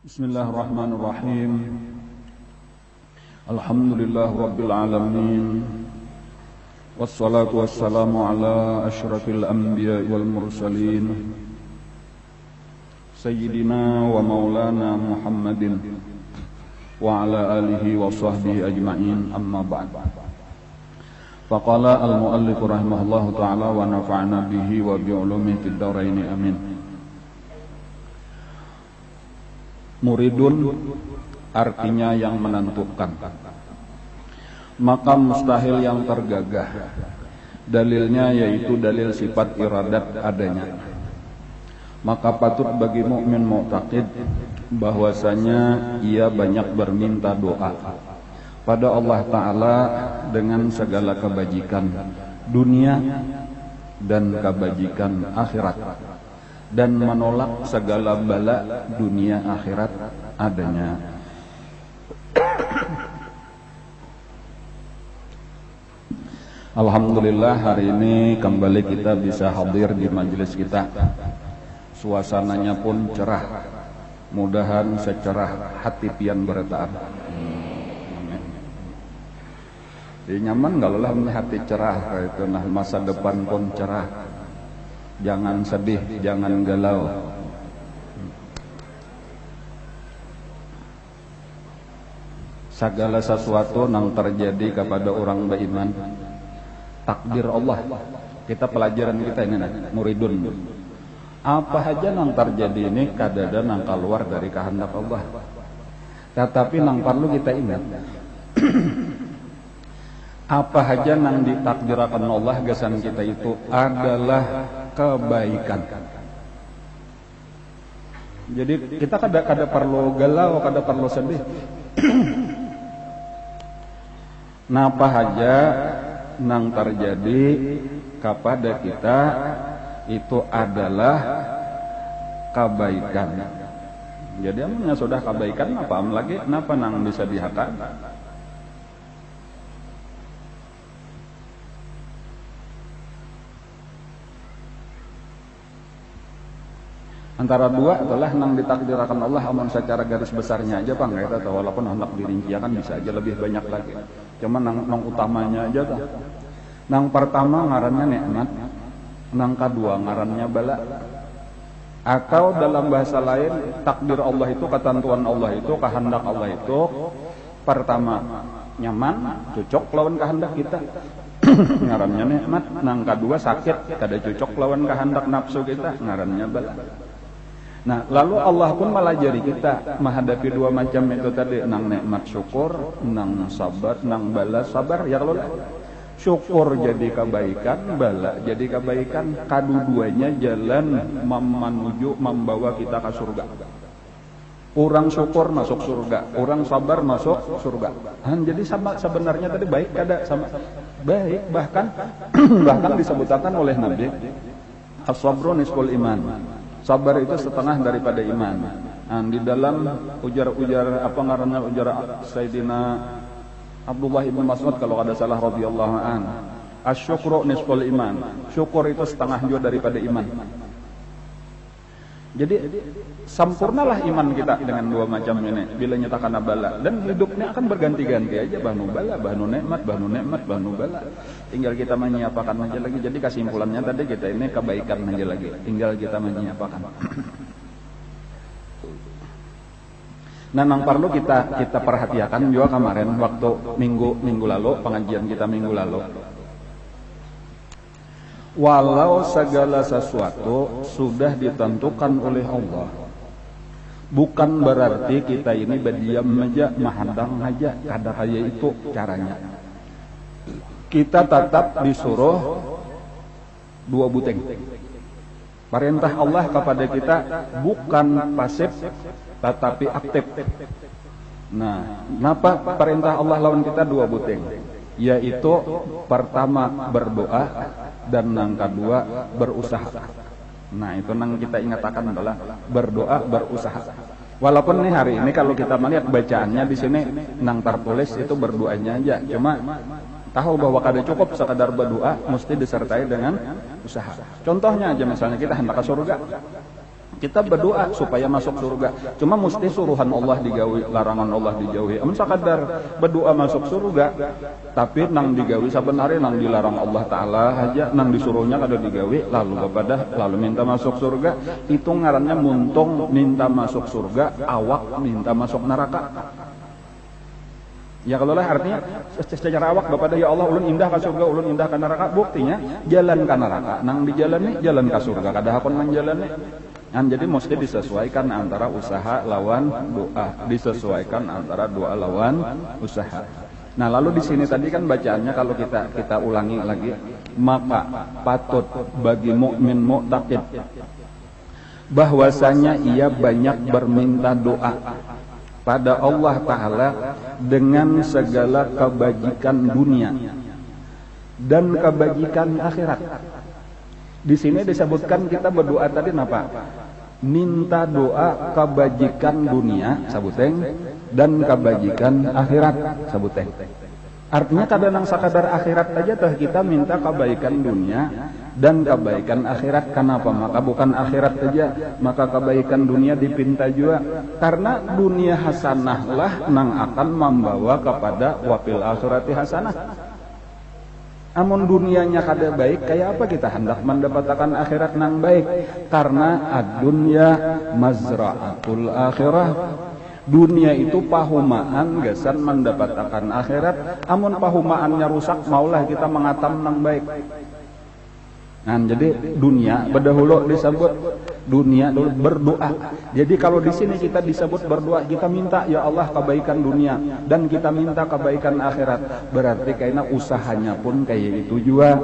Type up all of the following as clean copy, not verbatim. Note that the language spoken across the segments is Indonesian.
Bismillahirrahmanirrahim. Alhamdulillah Rabbil Alamin. Wassalatu wassalamu ala ashrafil anbiya wal mursalin Sayyidina wa maulana Muhammadin wa ala alihi wa sahbihi ajma'in, amma ba'd. Faqala al-muallif rahimahullahu ta'ala wa nafa'na bihi wa bi'ulumihi fid dharain, amin. Muridun artinya yang menentukan, maka mustahil yang tergagah. Dalilnya yaitu dalil sifat iradat adanya. Maka patut bagi mukmin mu'taqid bahwasanya ia banyak berminta doa pada Allah Ta'ala dengan segala kebajikan dunia dan kebajikan akhirat, dan menolak segala bala dunia akhirat adanya. Alhamdulillah, hari ini kembali kita bisa hadir di majelis kita. Suasananya pun cerah, mudahan secerah hati pian bertaan. Nyaman kalau lah hati cerah, itu nah masa depan pun cerah. Jangan sedih, jangan galau. Segala sesuatu yang terjadi kepada orang beriman takdir Allah. Kita pelajaran kita ini muridun. Apa saja yang terjadi ini kadang-kadang yang keluar dari kehendak Allah. Tetapi yang perlu kita ingat, apa saja yang ditakdirkan Allah gasan kita itu adalah kebaikan. Jadi kita kada perlu galau, kada perlu sedih. Napa saja yang terjadi kepada kita itu adalah kebaikan. Jadi amnya sudah kebaikan, apa lagi napa nang bisa dihakan? Antara dua adalah nang ditakdirkan Allah aman secara garis besarnya aja Bang, kita tahu, walaupun hendak dirincikan bisa aja lebih banyak lagi. Cuma nang utamanya aja tuh. Nang pertama ngarannya nikmat, nang kedua ngarannya bala. Atau dalam bahasa lain, takdir Allah itu, ketentuan Allah itu, kehendak Allah itu, pertama nyaman, cocok lawan kehendak kita. Ngarannya nikmat. Nang kedua sakit, kada cocok lawan kehendak nafsu kita, ngarannya bala. Nah, lalu Allah pun melajari kita menghadapi dua macam itu tadi, nang nikmat syukur, nang sabar, nang bala sabar. Ya kalau syukur jadi kebaikan, bala jadi kebaikan, kedua-duanya jalan menuju membawa kita ke surga. Orang syukur masuk surga, orang sabar masuk surga. Jadi sama sebenarnya tadi baik kada sama baik, bahkan disebutkan oleh Nabi, as-sabru nisful iman. Sabar itu setengah daripada iman. Nah, di dalam ujar apa ngarannya, ujar Sayyidina Abdullah ibn Mas'ud kalau ada salah radhiyallahu an, asyukru nisful iman. Syukur itu setengah juga daripada iman. Jadi sempurnalah iman kita dengan dua macam ini bila nyatakan bala, dan hidupnya akan berganti-ganti aja, bahnu bala, bahnu nikmat, bahnu bala. Tinggal kita menyiapkan aja lagi. Jadi kesimpulannya tadi kita ini kebaikan aja lagi, tinggal kita menyiapkan. Nah, yang perlu kita perhatikan juga kemarin waktu minggu lalu, pengajian kita minggu lalu. Walau segala sesuatu sudah ditentukan oleh Allah, bukan berarti kita ini berdiam aja, mahadang aja, kada kaya itu caranya. Kita tetap disuruh dua buteng. Perintah Allah kepada kita bukan pasif tetapi aktif. Nah, kenapa perintah Allah lawan kita dua buteng? Yaitu pertama berdoa dan yang kedua berusaha. Nah, itu yang kita ingatkan adalah berdoa, berusaha. Walaupun nih hari ini kalau kita melihat bacaannya di sini nang tertulis itu berdoanya aja, cuma tahu bahwa kada cukup sekadar berdoa, mesti disertai dengan usaha. Contohnya aja misalnya kita hendak ke surga. Kita berdoa supaya masuk surga. Cuma mesti suruhan Allah digawi, larangan Allah dijauhi. Amun sakadar berdoa masuk surga, tapi nang digawi sebenarnya nang dilarang Allah Ta'ala aja, nang disuruhnya kada digawi, lalu kepada lalu minta masuk surga. Itu ngarannya muntung minta masuk surga, awak minta masuk neraka. Ya kalau lah artinya secara awak kepada ya Allah ulun indah ke surga, ulun indah ke neraka, buktinya jalan ke neraka, nang di jalan nih jalan ke surga, kada hakon menjalani. Jadi mesti disesuaikan antara usaha lawan doa, disesuaikan antara doa lawan usaha. Nah lalu di sini tadi kan bacaannya kalau kita ulangi lagi, maka patut bagi mukmin mu'taqid bahwasanya ia banyak berminta doa pada Allah Ta'ala dengan segala kebajikan dunia dan kebajikan akhirat. Di sini disebutkan kita berdoa tadi apa? Minta doa kebajikan dunia sabuteng dan kebajikan akhirat sabuteng. Artinya kadang sakadar akhirat aja tuh kita minta kebaikan dunia dan kebaikan akhirat. Kenapa? Maka bukan akhirat saja, maka kebaikan dunia dipinta juga. Karena dunia hasanah lah nang akan membawa kepada wafil akhirati hasanah. Amun dunianya kada baik, kayak apa kita hendak mendapatkan akhirat nang baik? Karena ad-dunya mazra'atul akhirah. Dunia itu pahumaan gesan mendapatkan akhirat. Amun pahumaannya rusak, maulah kita mengatam nang baik. Nah, jadi dunia berdahulu disebut dunia dulu berdoa. Jadi kalau di sini kita disebut berdoa, kita minta ya Allah kebaikan dunia dan kita minta kebaikan akhirat. Berarti kayaknya usahanya pun kayak itu juga.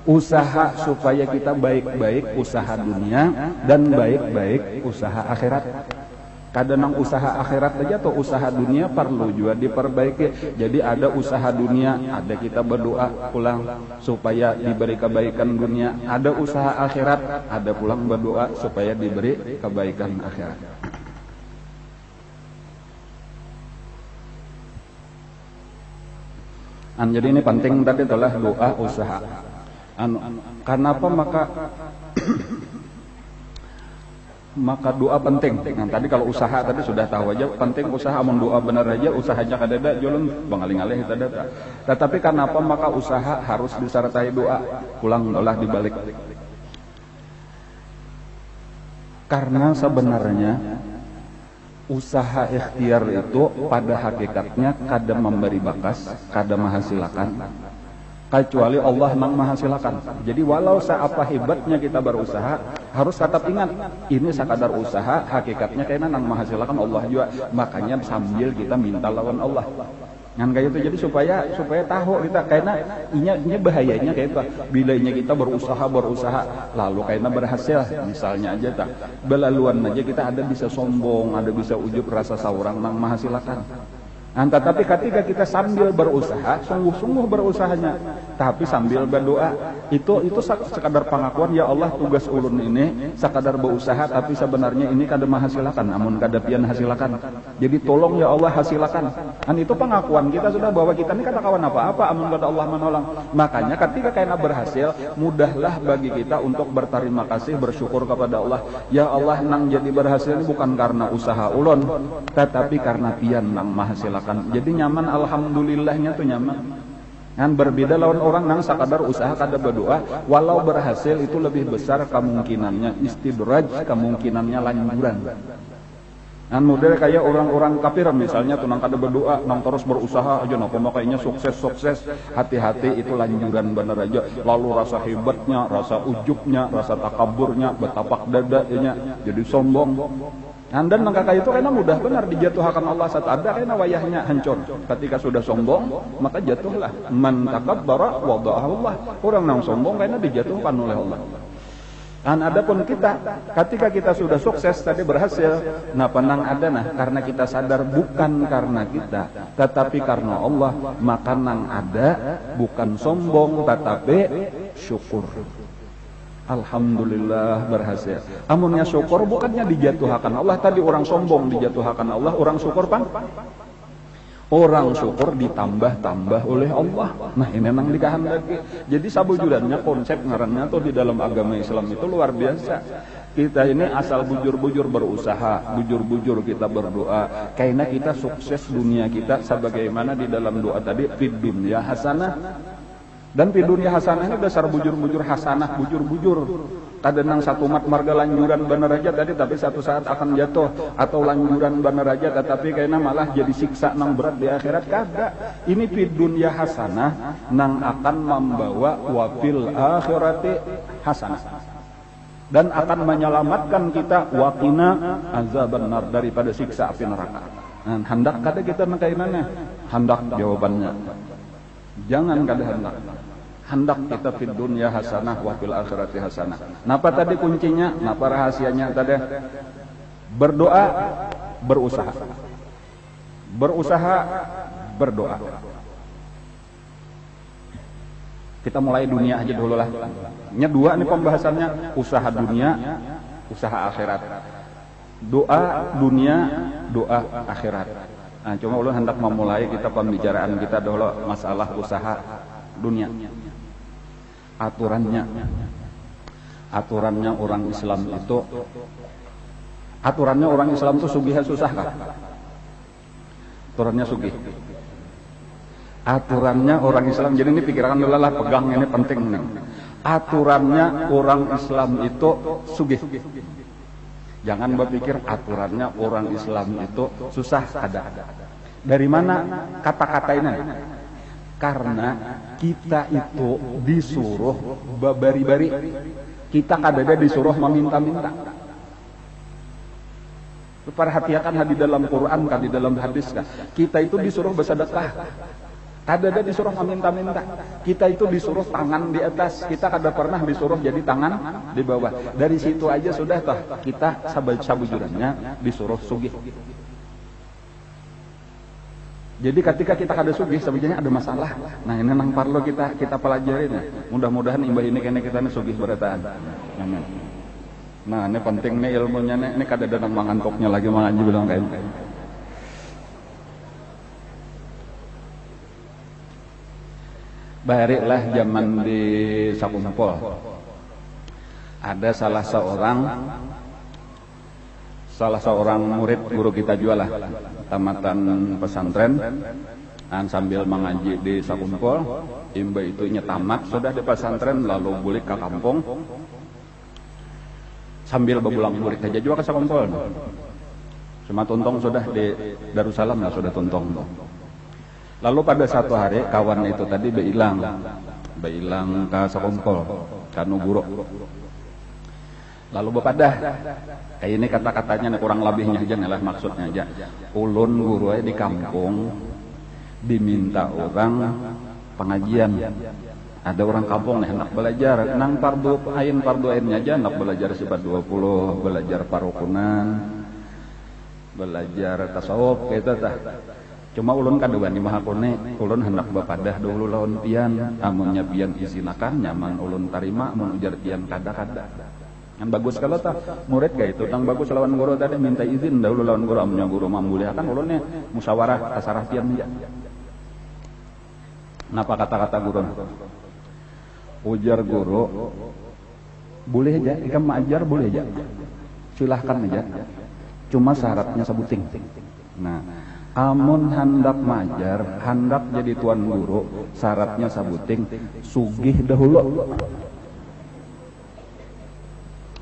Usaha supaya kita baik-baik usaha dunia dan baik-baik usaha akhirat. Kadang usaha akhirat aja atau usaha dunia perlu juga diperbaiki. Jadi ada usaha dunia, ada kita berdoa pulang supaya diberi kebaikan dunia. Ada usaha akhirat, ada pulang berdoa supaya diberi kebaikan akhirat. Jadi ini penting tadi adalah doa usaha. Kenapa maka doa penting. Nah, tadi kalau usaha tadi sudah tahu aja penting usaha, amun doa benar aja usahanya kadada julun bangaling-aling kita data. Tetapi kenapa maka usaha harus disertai doa? Pulang olah dibalik. Karena sebenarnya usaha ikhtiar itu pada hakikatnya kada memberi bakas, kada menghasilkan. Kecuali Allah nang menghasilkan. Jadi walau seapa hebatnya kita berusaha, harus tetap ingat ini sekadar usaha, hakikatnya kayaknya nang menghasilkan Allah juga. Makanya sambil kita minta lawan Allah. Kan kayak itu, jadi supaya tahu kita kayaknya ini bahayanya kayak itu. Bilanya kita berusaha lalu kayaknya berhasil, misalnya aja tak belaluan aja kita ada bisa sombong, ada bisa ujub rasa saurang nang menghasilkan. Tetapi ketika kita sambil berusaha, sungguh-sungguh berusahanya, tapi sambil berdoa, itu sekadar pengakuan ya Allah tugas ulun ini sekadar berusaha, tapi sebenarnya ini kada menghasilkan, namun kada pian hasilkan. Jadi tolong ya Allah hasilkan. Itu pengakuan kita sudah bahwa kita ini kada kawan apa-apa, amun kada Allah menolong. Makanya ketika kena berhasil, mudahlah bagi kita untuk berterima kasih, bersyukur kepada Allah. Ya Allah nang jadi berhasil ini bukan karena usaha ulun, tetapi karena pian nang menghasilkan. Jadi nyaman, alhamdulillahnya tuh nyaman. Kan berbeda lawan orang nang sakadar usaha kada berdoa, walau berhasil itu lebih besar kemungkinannya istidraj, kemungkinannya lanjuran. Model kayak orang-orang kafir misalnya tuh nang kada berdoa, nang terus berusaha aja napa makanya sukses, hati-hati itu lanjuran bener aja. Lalu rasa hebatnya, rasa ujubnya, rasa takaburnya, betapak dadanya jadi sombong. Dan kakak itu kayaknya mudah benar dijatuhkan Allah saat ada kayaknya wayahnya hancur. Ketika sudah sombong, maka jatuhlah. Man takabbara wada'ahu Allah. Orang yang sombong kayaknya dijatuhkan oleh Allah. Adapun kita, ketika kita sudah sukses tadi berhasil, penang ada karena kita sadar bukan karena kita, tetapi karena Allah, maka nang ada bukan sombong, tetapi syukur. Alhamdulillah berhasil. Amunnya syukur bukannya dijatuhkan Allah. Tadi orang sombong dijatuhkan Allah, orang syukur pan. Orang syukur ditambah-tambah oleh Allah. Nah ini nang dikehendaki. Jadi sabujurannya konsep ngarannya tuh di dalam agama Islam itu luar biasa. Kita ini asal bujur-bujur berusaha, bujur-bujur kita berdoa. Karena kita sukses dunia kita sebagaimana di dalam doa tadi, fid dunya hasanah. Dan fid dunya hasanah ini dasar bujur-bujur hasanah, bujur-bujur. Kadang satu mat marga lanjuran bener aja tadi, tapi satu saat akan jatuh, atau lanjuran bener aja tetapi kayaknya malah jadi siksa nang berat di akhirat. Kagak. Ini fid dunya hasanah nang akan membawa wafil akhirati hasanah, dan akan menyelamatkan kita waqina azabannar, daripada siksa api neraka. Nah, hendak kada kita nakainannya, hendak jawabannya. Jangan kada hendak. Hendak kita fid dunya hasanah wa fil akhirati hasanah. Napa tadi kuncinya? Napa rahasianya tadi? Berdoa, berusaha. Berusaha, berdoa. Kita mulai dunia aja dulu lah. Nya dua nih pembahasannya, usaha dunia, usaha akhirat. Doa dunia, doa akhirat. Nah, cuma ulun hendak memulai kita pembicaraan kita dulu masalah usaha dunia. Aturannya orang Islam itu, aturannya orang Islam itu sugih susah kan? Aturannya sugih. Aturannya orang Islam, jadi ini pikiran dulu lah, pegang ini penting nih. Aturannya orang Islam itu sugih. Jangan berpikir aturannya orang Islam itu susah, ada. Dari mana kata-kata ini? Karena kita itu disuruh babari-bari. Kita kadang disuruh meminta-minta. Perhatikan di dalam Quran kan, di dalam hadis kan. Kita itu disuruh bersedekah. Kadang disuruh meminta-minta. Kita itu disuruh tangan di atas. Kita kadang pernah disuruh jadi tangan di bawah. Dari situ aja sudah toh kita sabujurannya disuruh sugih. Jadi ketika kita kada sugih sebenarnya ada masalah. Nah ini nang parlo kita pelajarin ya. Mudah-mudahan imbah ini kena kita sugih berataan. Amin. Nah ini penting nih ilmunya nih. Ini kada ada nang mangantoknya lagi mangaji bilang kain. Bariklah zaman di Sakumpol. Ada salah seorang murid guru kita jualah tamatan pesantren, sambil mengaji di Sakumpol. Imba itu tamat sudah di pesantren lalu balik ke kampung sambil bebulang murid aja juga ke Sakumpol. Cuma tuntong sudah di Darussalam lah, sudah tuntong. Lalu pada satu hari kawan itu tadi beilang ke Sakumpol kanu guru. Lalu bepadah kayak ini kata-katanya kurang lebihnya aja lah, maksudnya aja. Ulun guru di kampung diminta orang pengajian. Ada orang kampung nih hendak belajar nang fardu ainnya aja, hendak belajar sifat 20, belajar parukunan, belajar tasawuf gitu tah. Cuma ulun kaduan di mahakone, ulun hendak bepadah dulu lawan pian, amunnya pian izinakan nyaman ulun tarima, mun ujar pian kada-kada. Yang bagus kalau tak murid kayak itu, yang bagus lawan guru tadi minta izin dahulu lawan guru, amunnya guru memmuliakan ulunnya musyawarah tasarah pian aja. Napa kata-kata guru? Ujar guru, boleh aja, ikam mengajar boleh aja, silahkan aja. Cuma syaratnya sebuting. Nah, amun hendak majar, hendak jadi tuan guru, syaratnya sabuting, sugih dahulu.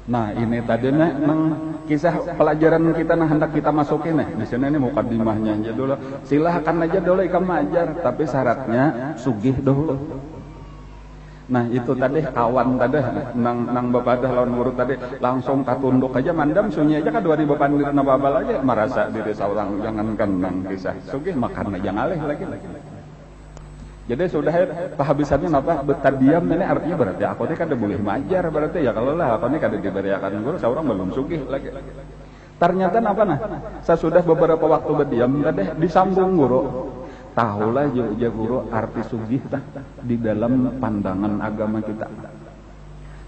Nah ini tadi nang kisah pelajaran kita nah hendak kita masukin nih. Di sini ini mukadimahnya aja dulu. Silahkan aja dulu ikam majar, tapi syaratnya sugih dahulu. Nah itu tadi kawan tadi nang bapadah lawan guru tadi langsung katunduk aja mandam sunyi aja kadua di bapandir nababal aja merasa diri seorang, jangankan nang kisah sugih makan aja ngalih lagi. Jadi sudah kehabisannya apa betadiam ini artinya berarti aku teh kada boleh majar berarti ya, kalau lah aku ini kada diberiakan guru seorang belum sugih lagi. Ternyata apa nah? Sesudah beberapa waktu berdiam tadi disambung guru. Tahulah ya guru arti sugih di dalam pandangan agama kita.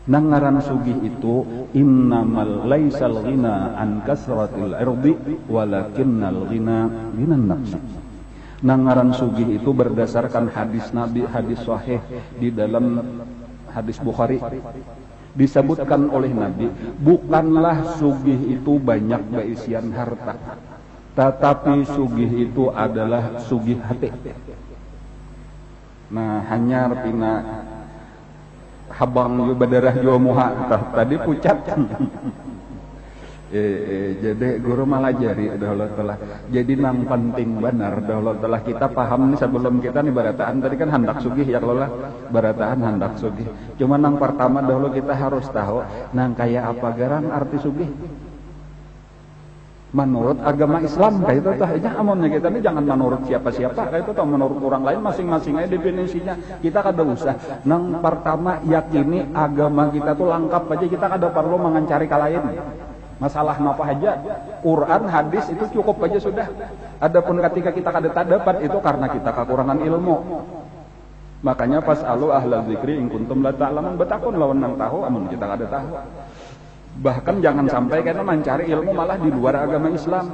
Nangaran sugih itu innamal laisal ghina an kasratil irdi walakinnal ghina minan nafsi. Nangaran sugih itu berdasarkan hadis Nabi, hadis sahih di dalam hadis Bukhari. Disebutkan oleh Nabi, bukanlah sugih itu banyak berisian harta, tetapi sugih itu adalah sugih hati. Nah, hanya artinya habang badarah jua muha tadi pucat. Jadi guru malah jari dahulu telah jadi nang penting benar dahulu telah kita paham nih sebelum kita nih barataan tadi kan hendak sugih ya kalau lah barataan hendak sugih. Cuma nang pertama dahulu kita harus tahu nang kayak apa garang arti sugih. Menurut agama Islam kayak itu tah aja amonnya kita ini jangan menurut siapa-siapa kayak itu tah menurut orang lain masing-masing aja definisinya. Kita kada usah nang pertama yakini agama kita tuh lengkap aja, kita kada perlu mengencari kalain. Masalah apa aja, Quran, hadis itu cukup aja sudah. Adapun ketika kita kada dapat itu karena kita kekurangan ilmu. Makanya fasalu ahla dzikri in kuntum la ta'lamun, betakun lawan nang tahu amun kita kada tahu. Bahkan jangan sampai karena mencari ilmu malah di luar agama Islam.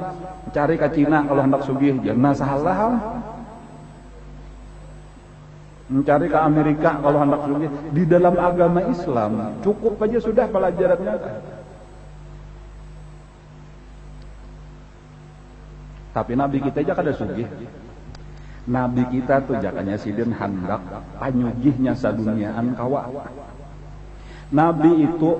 Cari ke Cina kalau hendak sugih, jangan salah. Mencari ke Amerika kalau hendak sugih, di dalam agama Islam cukup aja sudah pelajarannya. Tapi Nabi kita aja kada sugih. Nabi kita tuh jakanya sidin hendak panyugihnya saduniaan kawa. Nabi itu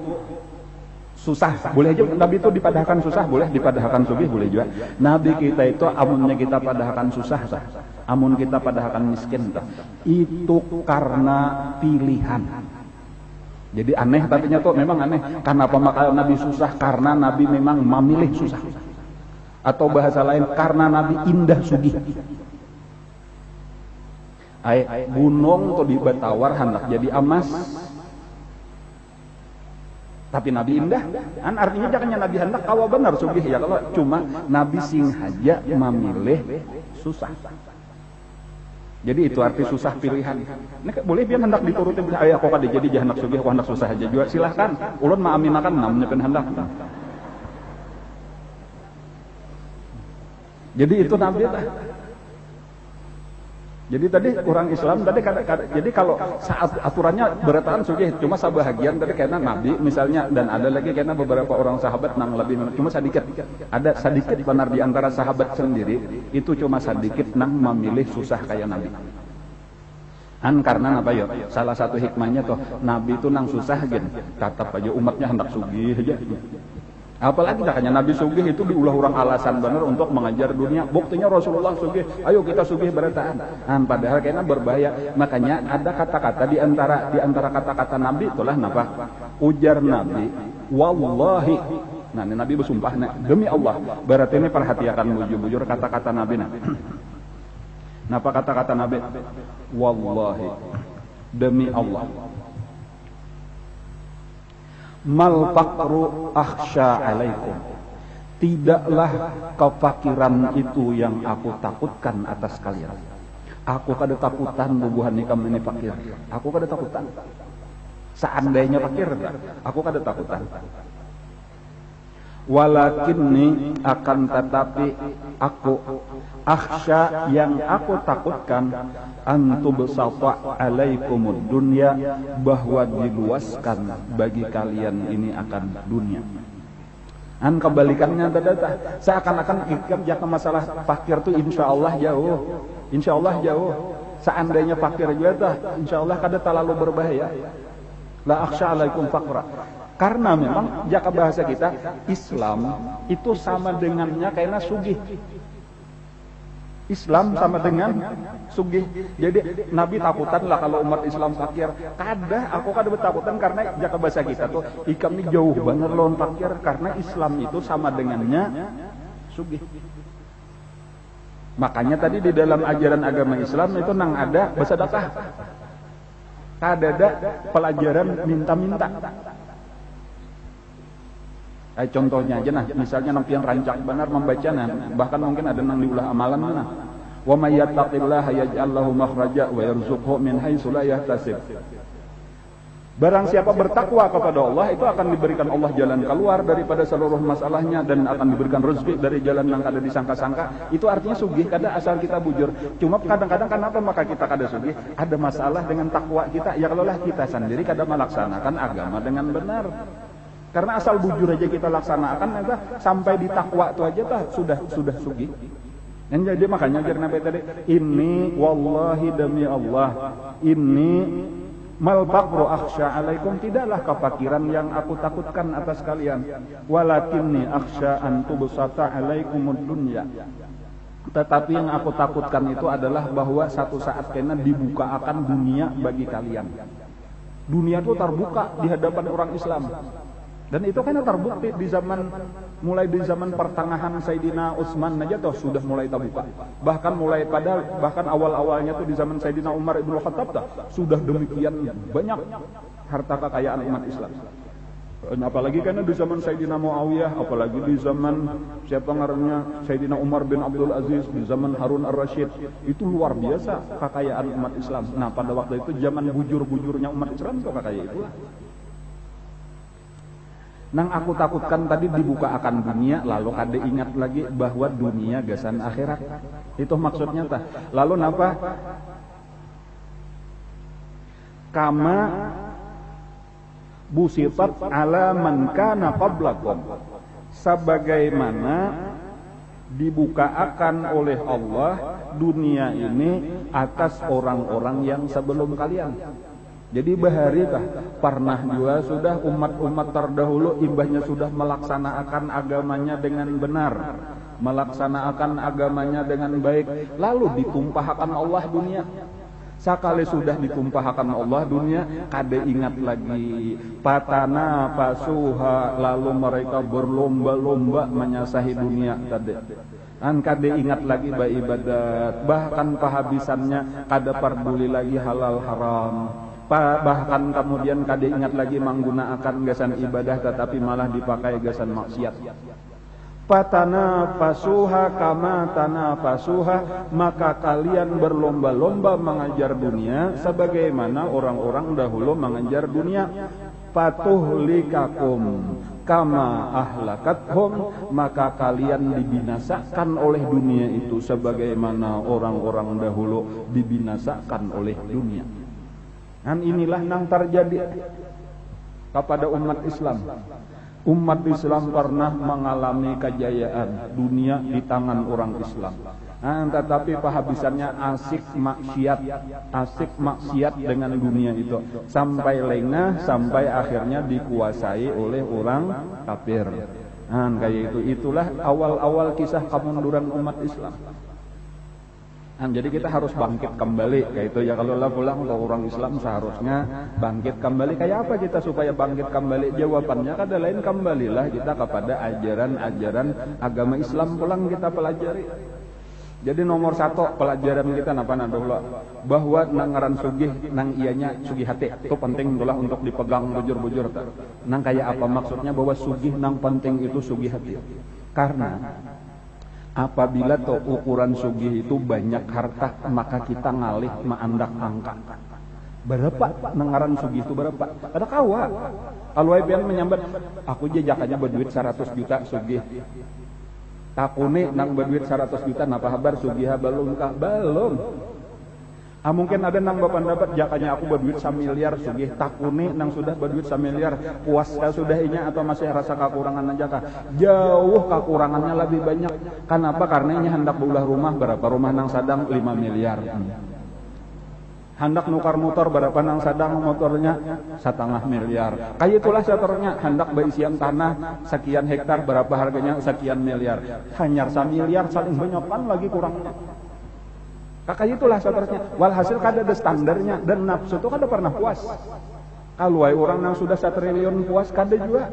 susah, boleh aja Nabi itu dipadahkan susah, boleh dipadahkan sugih, boleh juga. Nabi kita itu amunnya kita padahkan susah, amun kita padahkan miskin, itu karena pilihan. Jadi aneh tadinya tuh memang aneh. Kenapa maka Nabi susah? Karena Nabi memang memilih susah. Atau bahasa lain karena Nabi indah sugih. Gunung tuh di Batawar hendak jadi emas. Tapi Nabi indah, kan artinya jangannya Nabi hendak kawa benar sugih ya kalau cuma Nabi sing haja memilih susah. Jadi itu arti susah pilihan. Ini boleh biar hendak diturutin, ayo aku kada jadi hendak sugih, aku hendak susah aja juga silahkan. Ulun maaminakan namanya pen hendak. Jadi itu Nabi lah. Jadi tadi orang Islam tadi jadi kalau saat aturannya berataan sugih cuma sebahagian tadi karena Nabi misalnya dan ada lagi karena beberapa orang sahabat nang lebih cuma sedikit. Ada sedikit benar di antara sahabat sendiri itu cuma sedikit nang memilih susah kayak Nabi. Karena apa ya? Salah satu hikmahnya tuh Nabi itu nang susah gen, tetap aja umatnya hendak sugih aja. Apalagi makanya Nabi sugih itu diulah orang alasan benar untuk mengajar dunia. Buktinya Rasulullah sugih, ayo kita sugih berataan. Padahal kayaknya berbahaya. Makanya ada kata-kata di antara kata-kata Nabi itulah napa? Ujar Nabi, wallahi. Nah, ini Nabi bersumpah demi Allah. Berarti ini perhatikan bujur-bujur kata-kata Nabi. Napa kata-kata Nabi? Wallahi, demi Allah. Mal faqru akhsha alaikum. Tidaklah kefakiran itu yang aku takutkan atas kalian. Aku kada takutan bubuhan nikam ini fakir. Aku kada takutan. Seandainya fakir, aku kada takutan. Walakinni akan tetapi aku akhsha yang aku takutkan antubsata alaikumud dunya bahwa diluaskan bagi kalian ini akan dunia. Kebalikannya tadi seakan-akan jika masalah fakir itu insya Allah jauh. Seandainya fakir juga insya Allah kada terlalu berbahaya. La akhsha alaikum faqra. Karena memang jika bahasa kita Islam itu sama dengannya kayaknya sugih. Islam sama dengan sugih. Jadi Nabi takutan lah kalau umat Islam fakir. Aku kada bertakutan karena jika bahasa kita tuh ikam ini jauh bener lawan fakir karena Islam itu sama dengannya sugih. Makanya tadi di dalam ajaran agama Islam itu nang ada bersedekah. Kada ada pelajaran minta-minta. Contohnya aja misalnya nampian rancak benar membacanya, bahkan mungkin ada nang diulah amalan mana. Wa may yattaqillaha yaj'al lahu makhraja wa yarzuqhu min haitsu la yahtasib. Barang siapa bertakwa kepada Allah, itu akan diberikan Allah jalan keluar daripada seluruh masalahnya dan akan diberikan rezeki dari jalan yang kada disangka-sangka. Itu artinya sugih kada asal kita bujur. Cuma kadang-kadang kenapa maka kita kada sugih? Ada masalah dengan takwa kita. Ya kalaulah kita sendiri kada melaksanakan agama dengan benar. Karena asal bujur aja kita laksanakan, sampai di takwa itu aja sudah sugih. Dan jadi makanya ajar Nabi tadi, ini wallahi demi Allah, ini mal faqru akhsha alaikum, tidaklah kefakiran yang aku takutkan atas kalian, walakinni akhsha an tubsata alaikumud dunya, tetapi yang aku takutkan itu adalah bahwa satu saat kena dibuka akan dunia bagi kalian. Dunia itu terbuka di hadapan orang Islam. Dan itu kan terbukti di mulai di zaman pertengahan Sayyidina Utsman aja toh sudah mulai terbuka. Bahkan awal-awalnya tuh di zaman Sayyidina Umar Ibn Khattab sudah demikian banyak harta kekayaan umat Islam. Apalagi karena di zaman Sayyidina Muawiyah, apalagi di zaman siapa ngarannya Sayyidina Umar bin Abdul Aziz, di zaman Harun ar-Rasyid, itu luar biasa kekayaan umat Islam. Nah, pada waktu itu zaman bujur-bujurnya umat Islam tuh kaya itulah. Nang aku takutkan tadi dibuka akan dunia, lalu kada ingat lagi bahwa dunia gasan akhirat. Itu maksudnya tah. Lalu napa? Kama busitat ala man kana qablakum, sebagaimana dibuka akan oleh Allah dunia ini atas orang-orang yang sebelum kalian. Jadi baharikah pernah juga sudah umat-umat terdahulu imbahnya sudah melaksanakan agamanya dengan benar, melaksanakan agamanya dengan baik, lalu ditumpahkan Allah dunia. Sekali sudah ditumpahkan Allah dunia, kada ingat lagi patana pasuha, lalu mereka berlomba-lomba menyasahi dunia tadi. Dan kada ingat lagi ibadat, bahkan kehabisannya kada peduli lagi halal haram. Bahkan kemudian kada ingat lagi menggunakan gasan ibadah, tetapi malah dipakai gasan maksiat. Patana pasuha kama tanah pasuha, maka kalian berlomba-lomba mengajar dunia sebagaimana orang-orang dahulu mengajar dunia. Patuhlikakum kama ahlakathum, maka kalian dibinasakan oleh dunia itu sebagaimana orang-orang dahulu dibinasakan oleh dunia. Dan inilah yang terjadi kepada umat Islam. Umat Islam pernah mengalami kejayaan dunia di tangan orang Islam. Tetapi kehabisannya asik maksiat dengan dunia itu, sampai lengah, sampai akhirnya dikuasai oleh orang kafir. Kayak itulah awal-awal kisah kemunduran umat Islam. Jadi kita harus bangkit kembali, kayak itu ya. Kalau pulang ke orang Islam seharusnya bangkit kembali. Kayak apa kita supaya bangkit kembali? Jawabannya kada lain, kembalilah kita kepada ajaran-ajaran agama Islam, pulang kita pelajari. Jadi nomor satu pelajaran kita napa dulu, bahwa nangaran sugih nang ianya sugih hati itu penting itulah untuk dipegang bujur-bujur. Nang kayak apa maksudnya bahwa sugih nang penting itu sugih hati? Karena apabila to ukuran sugih itu banyak harta, maka kita ngalih maandak angka. Berapa nangaran sugih itu berapa? Ada kawa. Kalau pian menyambat, aku jajakannya berduit 100 juta sugih. Takune nang berduit 100 juta napa habar sugih belum kah? Belum. Mungkin ada nang bapak dapat jakanya aku berduit 1 miliar sugih, takune nang sudah berduit 1 miliar puas sudahinya atau masih rasa kekurangan aja kah? Jauh kekurangannya lebih banyak. Kenapa? Karena ini hendak berulah rumah, berapa rumah nang sadang 5 miliar. Hendak nukar motor, berapa nang sadang motornya 1,5 miliar. Kayak itulah seterusnya, hendak berisian tanah sekian hektar, berapa harganya sekian miliar. Hanya 1 miliar saling banyakan lagi kurangnya. Kakak itulah seterusnya. Walhasil kada ada standarnya, dan nafsu itu kada pernah puas. Kalau orang yang sudah 1 triliun puas kada juga.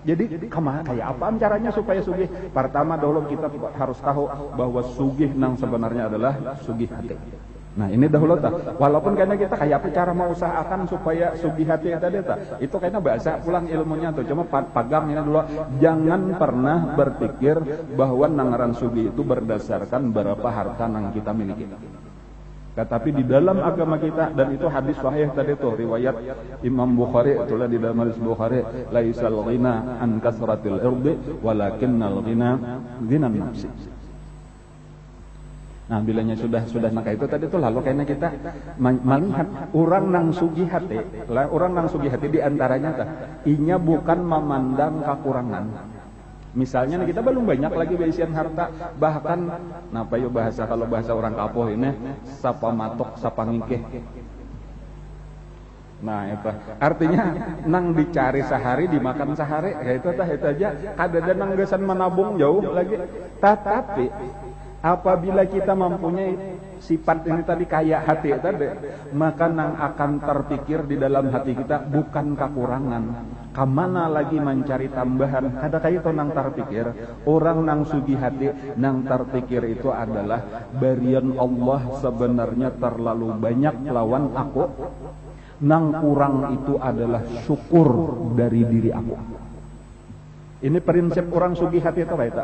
Jadi kayak apa caranya supaya sugih? Pertama dahulu kita harus tahu bahwa sugih nang sebenarnya adalah sugih hati. Nah ini dahulu tak. Walaupun kayaknya kita kayak apa cara mau usahakan supaya sugih hati tadi tak. Itu kayaknya bahasa pulang ilmunya tuh. Cuma pagang ini dulu. Jangan pernah berpikir bahwa nangaran sugih itu berdasarkan berapa harta yang kita miliki. Tetapi di dalam agama kita, dan itu hadis sahih tadi tuh riwayat Imam Bukhari, itulah di dalam hadis Bukhari, laisal ghina an kasratil irdi walakinnal ghina ghinan nafsi. Nah, bilanya sudah maka itu tadi tuh lalu kayaknya kita melihat orang nang sugih hati, orang nang sugih hati di antaranya tah inya bukan memandang kekurangan. Misalnya kita belum banyak lagi beisian harta, bahkan napa yo bahasa kalau bahasa orang kapoh ini sapa matok sapa ngikeh. Nah, itu artinya nang dicari sehari dimakan sehari, ya itu aja. Kadada nang gesan menabung jauh lagi. Tetapi apabila kita mempunyai sifat ini tadi kayak hati tadi, maka nang akan terpikir di dalam hati kita bukan kekurangan. Kamana lagi mencari tambahan, ada kayak itu nang terpikir. Orang nang sugi hati, nang terpikir itu adalah barian Allah sebenarnya terlalu banyak lawan aku. Nang kurang itu adalah syukur dari diri aku. Ini prinsip orang sugi hati itu baik.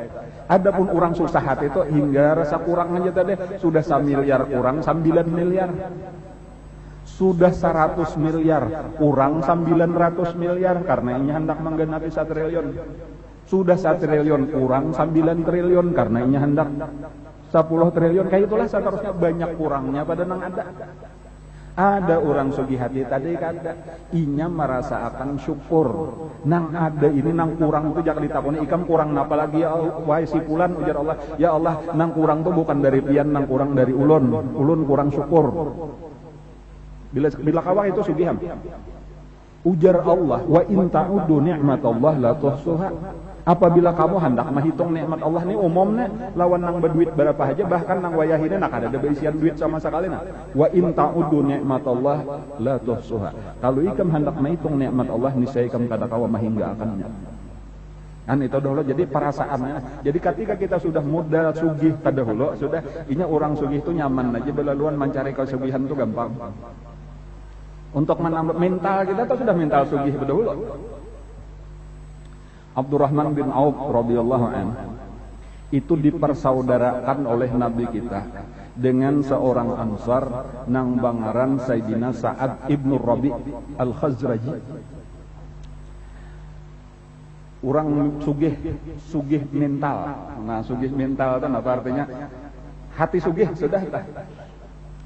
Adapun orang susah hati itu hingga rasa kurang aja tadi sudah 1 miliar kurang 9 miliar. Sudah 100 miliar kurang 900 miliar karena ini hendak menggenapi 1 triliun. Sudah 1 triliun kurang 9 triliun karena ini hendak 10 triliun. Kayak itulah seterusnya banyak kurangnya pada nang ada. Ada orang sugi hati tadi kada inya merasa akan syukur nang ada ini nang kurang itu jangan ditakoni ikam kurang napa lagi ya wahai si fulan ujar Allah ya Allah nang kurang tuh bukan dari pian nang kurang dari ulun kurang syukur bila kawang itu sugiham ujar Allah wa in ta'uddu ni'matallah la tuhsuha. Apabila kamu hendak menghitung nikmat Allah ini umumnya lawan nang berduit berapa aja bahkan nang wayahine nak ada berisian duit sama sekali nah. Wa in ta'uddu ni'matallah la tuhsuha. Kalau ikam hendak menghitung nikmat Allah niscaya ikam kada kawa mahingga akannya. Kan itu dahulu jadi perasaannya. Jadi ketika kita sudah muda sugih tadahulu sudah inya orang sugih itu nyaman aja belaluan mencari kesugihan itu gampang. Untuk menambah mental kita tuh sudah mental sugih berdahulu. Abdurrahman bin Auf radhiyallahu anhu itu dipersaudarakan oleh Nabi kita dengan seorang Ansar nang bangaran Sayyidina Sa'ad ibnu Rabi al-Khazraji. Orang sugih mental. Nah, sugih mental itu apa artinya? Hati sugih sudah lah.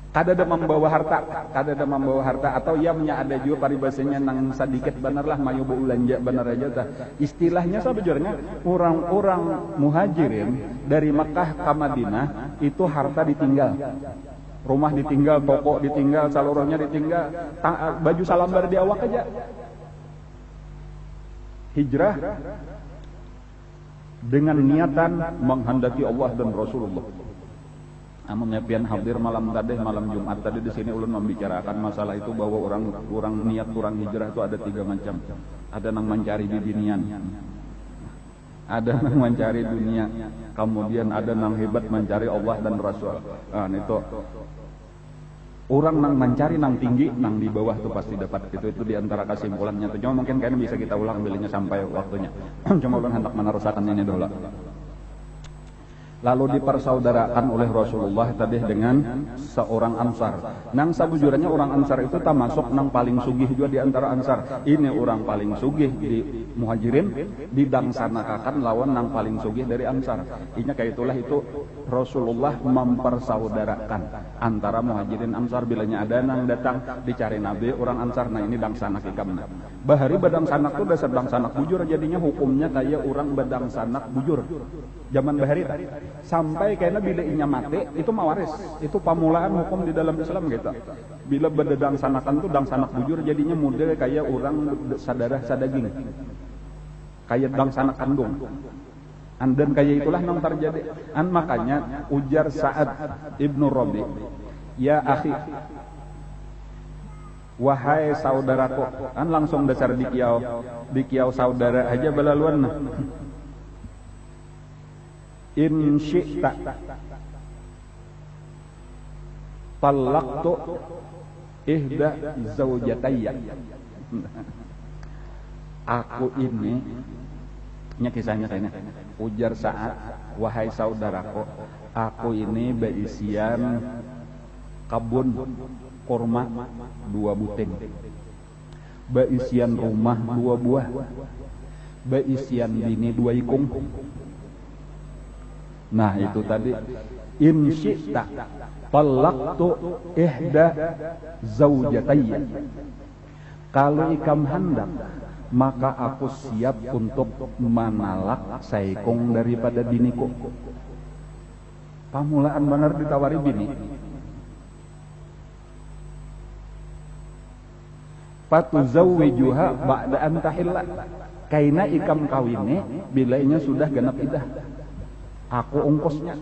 Kada ada membawa harta atau ia ada juga paribasanya nang sedikit benerlah mayu ulanja bener aja tah. Istilahnya sebujurnya orang-orang muhajirin dari Makkah ke Madinah itu harta ditinggal. Rumah ditinggal, toko ditinggal, seluruhnya ditinggal, baju salambar di awak aja. Hijrah dengan niatan menghendaki Allah dan Rasulullah. Amun pian hadir malam Jumat tadi di sini ulun membicarakan masalah itu bahwa orang niat orang hijrah itu ada 3 macam. Ada nang mencari bibinian. Ada nang mencari dunia, kemudian ada nang hebat mencari Allah dan Rasul. Nah, itu orang nang mencari nang tinggi, nang di bawah tuh pasti dapat. Itu di antara kesimpulannya. Cuma mungkin kayaknya bisa kita ulang bilangnya sampai waktunya. Cuma ulun hendak meneruskan ini dulu. Lalu dipersaudarakan oleh Rasulullah tadi dengan seorang Ansar. Nang sabujurnya orang Ansar itu termasuk nang paling sugih juga di antara Ansar. Ini orang paling sugih di Muhajirin didangsanakan lawan nang paling sugih dari Ansar. Inya kayak itulah itu Rasulullah mempersaudarakan antara Muhajirin Ansar. Bilanya ada nang datang dicari Nabi orang Ansar, nah ini dangsanak ikam. Bahari badang sanak itu dasar dangsanak bujur jadinya hukumnya kayak orang badang sanak bujur. Zaman bahari sampai kayaknya bila inya mati itu mawaris, itu pamulaan hukum di dalam Islam gitu. Bila bedang sanakan tuh dang sanak bujur jadinya model kayak orang sadarah sadaging, kayak dang sanak kandung. Dan kayak itulah yang terjadi. Makanya ujar Sa'ad ibnu Rabi, ya akhi, wahai saudaraku, kan langsung dasar dikiau saudara aja belaluan. In syi'ta talaqtu ihda zaujatayya. Aku ini nya kisahnya kayaknya ujar Sa'ad, wahai saudaraku, aku ini beisian Kabun kurma 2 buting. Baisian rumah 2 buah. Baisian bini 2 ikung. Nah itu tadi in syi'ta talaqtu ihda zaujatayya. Kalau ikam hendak, maka aku siap untuk menalak saikong daripada biniku. Pamulaan benar ditawari bini. Fatuzawwijuha ba'da an tahilla. Kaina ikam kawinnya bilainya sudah genap idah. Aku ongkosnya.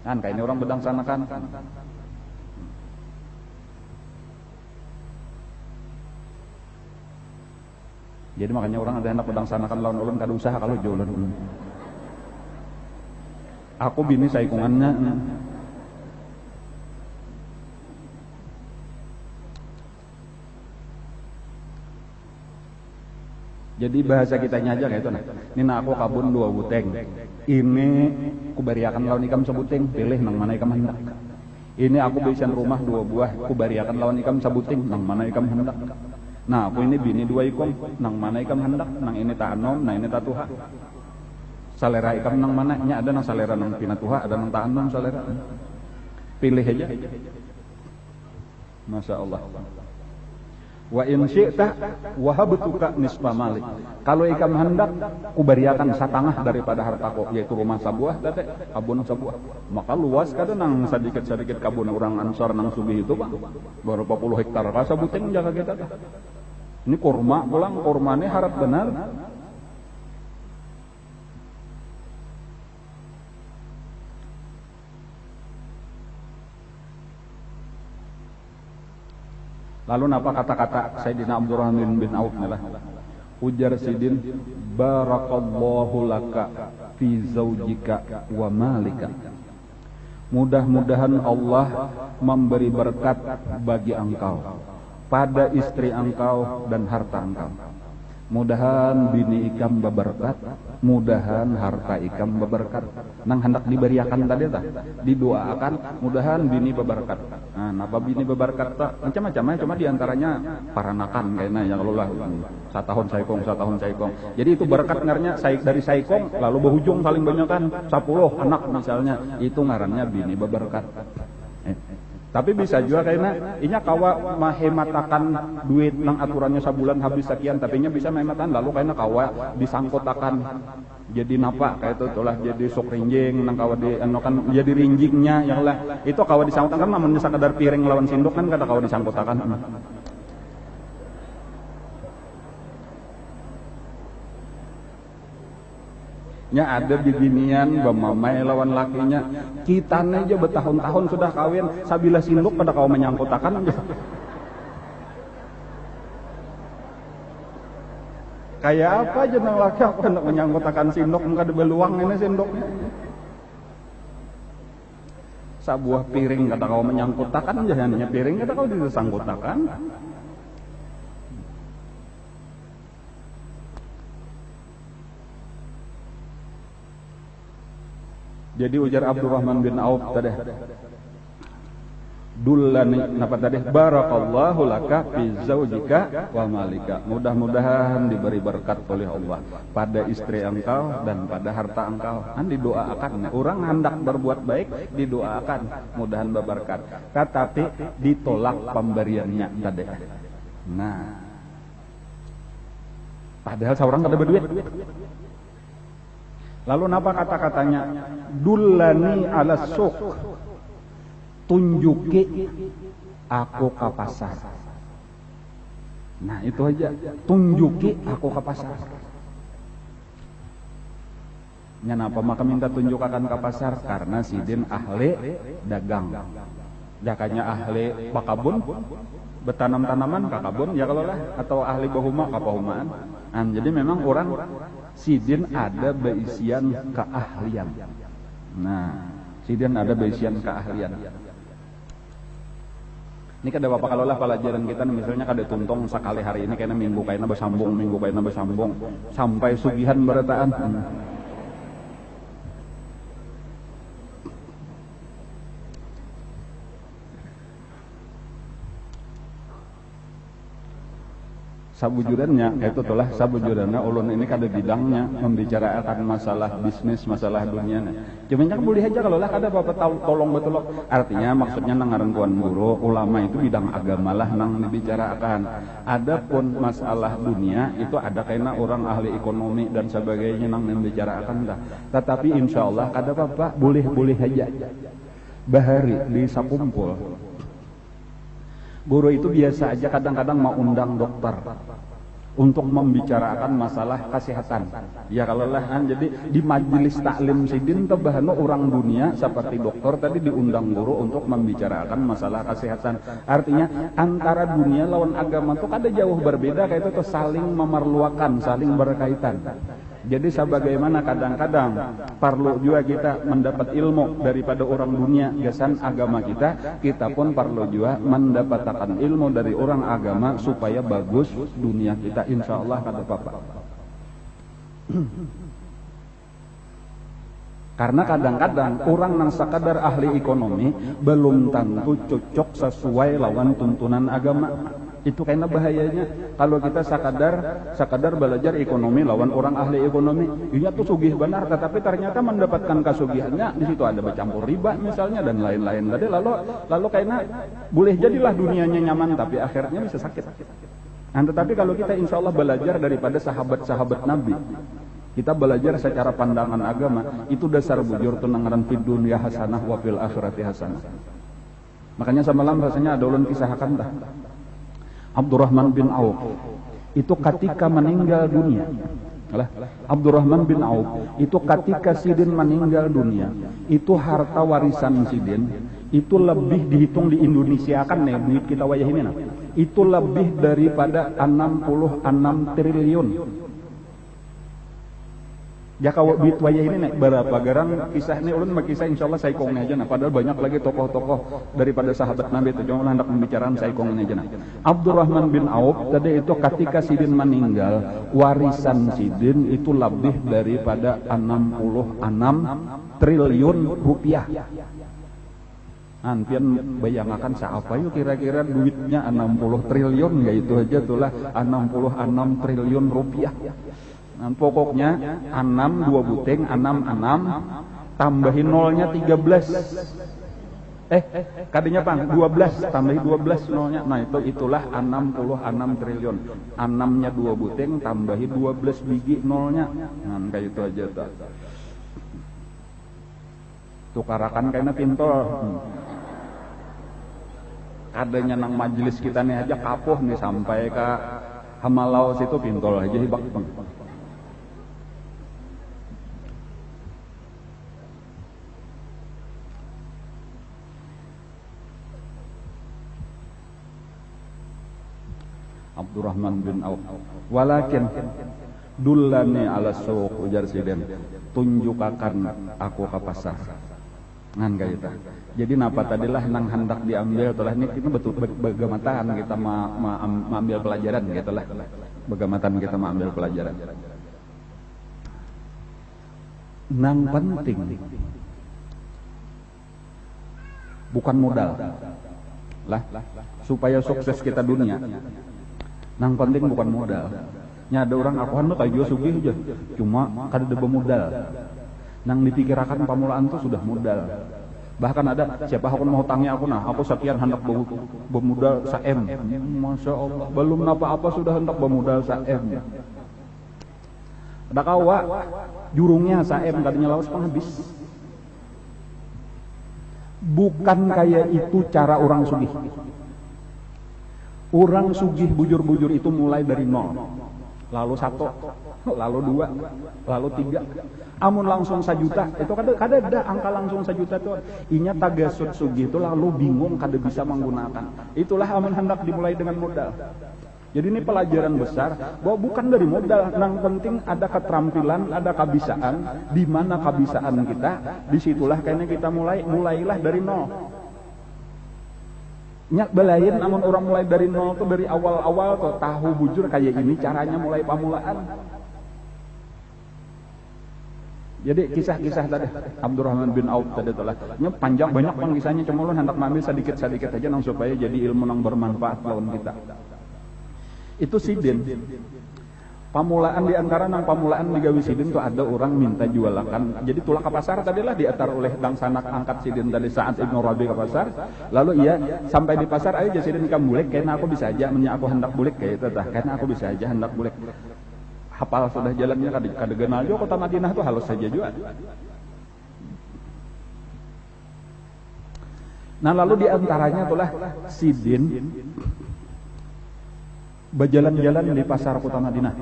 Kan kayak ini orang bedang sanakan. Jadi makanya orang ada hendak bedang sanakan lawan ulun kada usaha kalau jualan ulun. Aku bini saikungannya. Jadi bahasa kitanya aja kayak itu nah. Nina aku kabun 2 buteng. Ini kubariakan lawan ikam sebuting, pilih nang mana ikam hendak. Ini aku bisian rumah 2 buah, kubariakan lawan ikam sebuting, nang mana ikam hendak. Nah, aku ini bini 2 ikong, nang mana ikam hendak, nang ini tak anom, nang ini tak tuha. Salera ikam nang mana? Nya ada nang salera nang pina tuha, ada nang tak anom salera. Pilih aja. Masya Allah. Wa in syi'ta wahabtuka nisfa malik. Kalau ikam hendak kubariakan satengah daripada hartaku, yaitu rumah sabuah tete kabun sabuah. Maka luas kada nang sedikit-sedikit kabun orang Ansar nang Sugih itu Pak. Berapa puluh hektar ka sabuting jaga kita. Ini kurma pulang, kurmane harap benar. Lalu apa kata-kata Sayyidina Abdurrahman bin Auf lah? Ujar Sidin, barakallahu laka fi zaujika wa malika. Mudah-mudahan Allah memberi berkat bagi engkau pada istri engkau dan harta engkau. Mudahan bini ikam berberkat, mudahan harta ikam berberkat. Nang hendak diberiakan tadi tah, didoakan mudahan bini berberkat. Nah, napa bini berberkat tah? Macam-macam, cuma diantaranya paranakan kayaknya yang Allah satahun saikong. Jadi itu berkat ngarnya dari saikong lalu berujung saling banyakan 10 anak misalnya, itu ngarannya bini berberkat. Tapi bisa juga karena inya kawa mahematakan duit nang aturannya sabulan habis sekian, tapi nya bisa mahematan lalu karena kawa disangkotakan jadi napa kayak itu tulah jadi sok rinjing nang kawa di kan jadi rinjingnya yang lah itu kawa disangkotakan namun sakadar piring lawan sindok kan kada kawa disangkotakan. Nya ada bibinian bamamai lawan lakinya, kita aja bertahun-tahun sudah kawin sabila sinduk pada kau menyangkutakan kayak apa aja nang laki aku hendak menyangkutakan sindok muka beluang ini sindoknya sabuah piring kata kau menyangkutakan aja hanya piring kata kau disangkutakan. Jadi ujar Abdurrahman bin Auf tadi, dullani napa tadi, barakallahu laka fi zaujika wa malika. Mudah-mudahan diberi berkat oleh Allah pada istri engkau dan pada harta engkau. Kan didoakan. Orang hendak berbuat baik didoakan, mudahan berberkat. Tetapi ditolak pemberiannya tadi. Nah, padahal seorang kada berduit. Lalu apa kata-katanya? Dullani ala suq. Tunjuki aku ke pasar. Nah itu aja. Tunjuki aku ke pasar. Kenapa maka minta tunjuk akan ke pasar? Karena Sidin ahli dagang. Jakanya ahli bakabun, bertanam-tanaman kakabun ya kalau lah, atau ahli bahuma kapahumaan. Nah, jadi memang orang Sidin ada beisian keahlian. Nah, Sidin ada beisian keahlian. Ini kada bapak kalau lah pelajaran kita misalnya kada tuntong sekali hari ini kayaknya minggu kayaknya bersambung sampai sugihan berataan. Sabujurannya itu telah sabujurannya ulun ini kada bidangnya membicarakan masalah bisnis, masalah dunia. Cuman kan boleh aja kalau lah kada apa-apa tolong betul. Artinya maksudnya nang ngaran tuan guru ulama itu bidang agama lah nang dibicarakan. Adapun masalah dunia itu ada kena orang ahli ekonomi dan sebagainya nang membicarakan dah. Tetapi insya Allah kada apa-apa, boleh aja. Bahari di sakumpul. Guru itu biasa aja kadang-kadang mau undang dokter untuk membicarakan masalah kesehatan. Ya kalau lah jadi di majelis taklim sidin tebahano orang dunia seperti dokter tadi diundang guru untuk membicarakan masalah kesehatan. Artinya antara dunia lawan agama itu kada jauh berbeda, kayak itu saling memerlukan, saling berkaitan. Jadi sebagaimana kadang-kadang perlu juga kita mendapat ilmu daripada orang dunia gasan agama kita pun perlu juga mendapatkan ilmu dari orang agama supaya bagus dunia kita, insya Allah kada apa-apa. Karena kadang-kadang orang yang sekadar ahli ekonomi belum tentu cocok sesuai lawan tuntunan agama. Itu karena bahayanya kalau kita sekadar belajar ekonomi lawan orang ahli ekonomi. Iya tuh sugih benar, tetapi ternyata mendapatkan kasugihannya di situ ada bercampur riba misalnya dan lain-lain. Jadi lalu karena boleh jadilah dunianya nyaman tapi akhirnya bisa sakit. Nah, tetapi kalau kita insya Allah belajar daripada sahabat-sahabat Nabi, kita belajar secara pandangan agama, itu dasar bujur tunangaran fid dunya hasanah wa fil akhirati hasanah. Makanya semalam rasanya ada ulun kisahkan dah. Abdurrahman bin Auf itu ketika meninggal dunia. Abdurrahman bin Auf itu ketika Sidin meninggal dunia, itu harta warisan Sidin itu lebih dihitung di Indonesia kan nih duit kita wayah ini nah. Itu lebih daripada 66 triliun. Ya kalau duit wayah ini nek berapa garang kisah ini ulun kisah insyaallah saikongnya aja nah, padahal banyak lagi tokoh-tokoh daripada sahabat Nabi itu, cuma hendak membicarakan saikongnya aja nah. Abdurrahman bin Auf tadi itu ketika Sidin meninggal, warisan Sidin itu lebih daripada 66 triliun rupiah. Antian bayangkan siapa yuk kira-kira duitnya 60 triliun, ya itu aja itulah 66 triliun rupiah. Nah, pokoknya 6 2 buting 6 tambahin nolnya 13. Kadinya pang 12 tambahin 12 nolnya. Nah, itulah 66 triliun. 6-nya 2 buting tambahin 12 biji nolnya. Nah, kayak itu aja tuh. Tukarakan kayaknya pintol. Kadanya nang majelis kita nih aja kapuh nih sampai ke Hamalaos itu pintol aja hibak. Abdurrahman bin Auf. Walakin dullani ala suq, ujar Sidin. Tunjukakan aku ke pasar. Ngan kayak itu. Jadi napa tadilah nang hendak diambil telah ini kita betul begamatan kita mengambil pelajaran gitu lah. Begamatan kita mengambil pelajaran. Nang penting bukan modal. Lah supaya sukses kita dunia. Nang penting bukan modal. Nya ada orang aku hendak kayak juga sugih aja. Cuma kada ada modal. Nang dipikirakan pamulaan tuh sudah modal. Bahkan ada siapa aku mau tangnya aku nah, aku sekian hendak bermodal sa-M. Masya Allah, belum apa-apa sudah hendak bermodal sa-M. Ada kawa jurungnya sa-M tadinya lawas penghabis. Bukan kayak itu cara orang sugih. Orang sugih bujur-bujur itu mulai dari nol, lalu 1, lalu 2, lalu 3. Amun langsung 1 juta, itu kada ada angka langsung 1 juta itu. Inya tagasut sugih itu lalu bingung kada bisa menggunakan. Itulah amun hendak dimulai dengan modal. Jadi ini pelajaran besar bahwa bukan dari modal, yang penting ada keterampilan, ada kabisaan. Di mana kabisaan kita, disitulah kayaknya kita mulailah dari nol. Nyak belain namun orang mulai dari nol tuh dari awal-awal tuh tahu bujur kayak ini caranya mulai pamulaan. Jadi kisah-kisah tadi Abdurrahman bin Auf tadi telah panjang banyak bang kisahnya, cuma lu hendak ngambil sedikit-sedikit aja nang supaya jadi ilmu nang bermanfaat lawan kita. Itu sidin. Pamulaan di antara nang pamulaan di gawi sidin tuh ada orang minta jualakan. Jadi tulah ke pasar tadilah diatar oleh dang sanak angkat sidin dari saat Ibnu Rabi ke pasar. Lalu ia sampai di pasar ayo sidin kamu bulik karena aku bisa aja menya aku hendak bulik kayak itu tah. Karena aku bisa aja hendak bulik. Hafal sudah jalannya kadegenal jo kota Madinah tuh halus saja juga. Nah lalu di antaranya itulah sidin berjalan-jalan di pasar kota Madinah.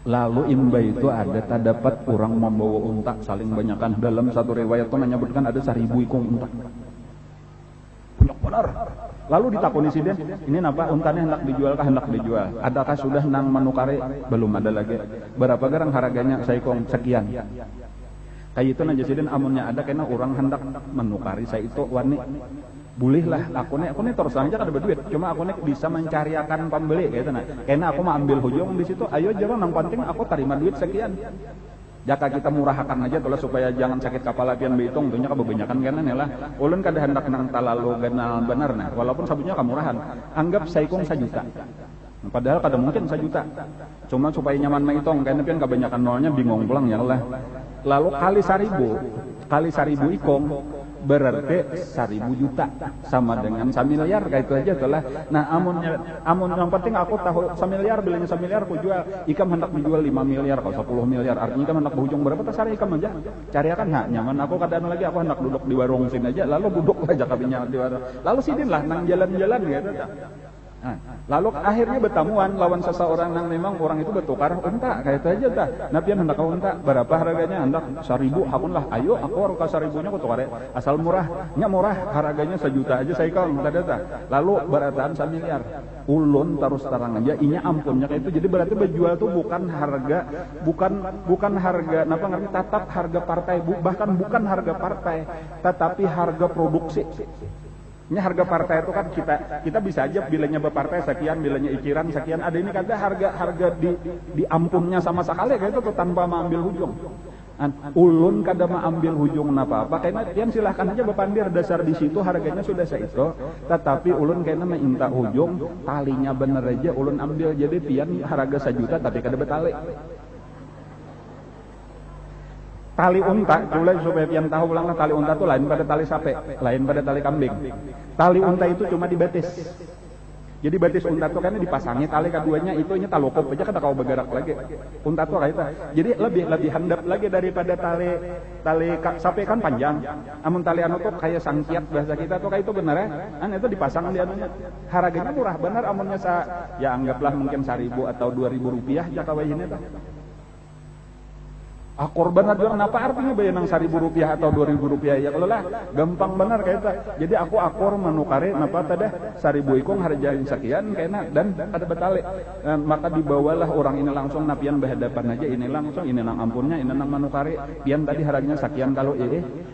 Lalu imba itu ada terdapat orang membawa unta saling banyakan. Dalam satu riwayat itu menyebutkan ada 1000 ekor unta. Banyak benar. Lalu ditakuni sidin, ini napa untanya hendak dijual kah hendak dijual? Adakah sudah nang manukare? Belum ada lagi. Berapa garang harganya? Saya kong sekian. Kayak itu aja sidin amunnya ada karena orang hendak menukari saya itu warni. Bolehlah aku nih terus aja kada berduit, cuma aku nih bisa mencariakan pembeli gitu nah. Karena aku mau ambil hujung di situ, ayo jangan nang penting aku terima duit sekian. Jaka kita murahkan aja tuh supaya jangan sakit kepala pian behitung, tuhnya kebanyakan karena nih lah. Ulun kada hendak nang talalu ganal benar nah, walaupun sabutnya kemurahan. Anggap saikung 1 juta. Padahal kada mungkin 1 juta. Cuma supaya nyaman menghitung, karena pian kebanyakan nolnya bingung pulang ya lah. Lalu kali 1000 ikong berarti 1000 juta sama dengan 1 miliar kayak itu aja telah. Nah amun yang penting aku tahu 1 miliar bilangnya 1 miliar aku jual ikam hendak dijual 5 miliar kalau 10 miliar artinya kan hendak berujung berapa tasari ikam aja cari akan hak nyaman aku kadang lagi aku hendak duduk di warung sini aja lalu duduk aja kabinya di warung lalu sidin lah nang jalan-jalan gitu. Nah, lalu akhirnya bertamuan lawan seseorang yang memang orang itu bertukar unta kayak itu aja dah. Napian hendak unta berapa harganya hendak 1000 hakun lah ayo aku harga 1000-nya aku tukar asal murahnya murah harganya 1 juta aja saya kau dah. Lalu berataan 1 miliar ulun terus terang aja inya ampunnya kayak itu jadi berarti berjual tuh bukan harga napa ngerti tatap harga partai bahkan bukan harga partai tetapi harga produksi. Ini harga partai itu kan kita bisa aja bilangnya berpartai sekian, bilangnya ikiran sekian. Ada ini kada harga di ampunnya sama sekali kayak itu tanpa mengambil hujung. Ulun kada mengambil hujung apa-apa karena pian silahkan aja berpandir dasar di situ harganya sudah seitu. Tetapi ulun kayaknya minta hujung talinya bener aja ulun ambil jadi pian harga 1 juta tapi kada betali. Tali unta, coba supaya pian tahu ulang lah tali unta itu lain pada tali sape, lain pada tali kambing. Tali unta itu cuma dibatis. Jadi batis unta itu kan dipasangi tali keduanya itu nya talokop aja kada kau bergerak lagi. Unta itu kayak itu. Jadi lebih handap lagi daripada tali sape kan panjang. Amun tali anu tuh kayak sangkiat bahasa kita tuh kayak itu bener ya. Itu dipasang di anunya. Harganya murah bener amunnya ya anggaplah mungkin 1.000 atau 2.000 rupiah jaka wayine tuh. Akor benar juga apa artinya bayar nang 1.000 rupiah atau 2.000 rupiah ya kalau lah gampang benar kayak itu. Jadi aku akor menukari napa tada 1.000 ikong harga sekian kayaknya dan kada betali. Maka dibawalah orang ini langsung napian berhadapan aja ini langsung ini nang ampunnya ini nang menukari pian tadi harganya sekian kalau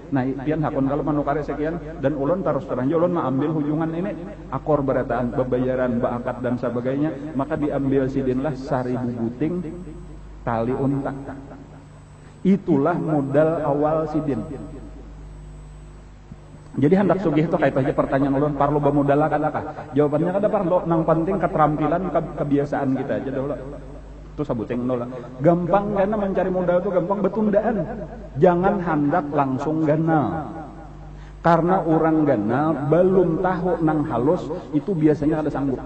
nah pian hakun kalau menukari sekian dan ulun terus terang ulun mengambil hujungan ini akor berataan bebayaran baakat dan sebagainya maka diambil sidinlah 1.000 buting tali unta. Itulah modal awal sidin. Jadi hendak sugih itu kayak aja pertanyaan ulun parlo bemodal kadakah? Jawabannya kada parlo nang penting keterampilan kebiasaan kita aja dulu. Itu sabuting nol. Gampang karena mencari modal itu gampang betundaan. Jangan hendak langsung ganal. Karena orang ganal belum tahu nang halus itu biasanya kada sanggup.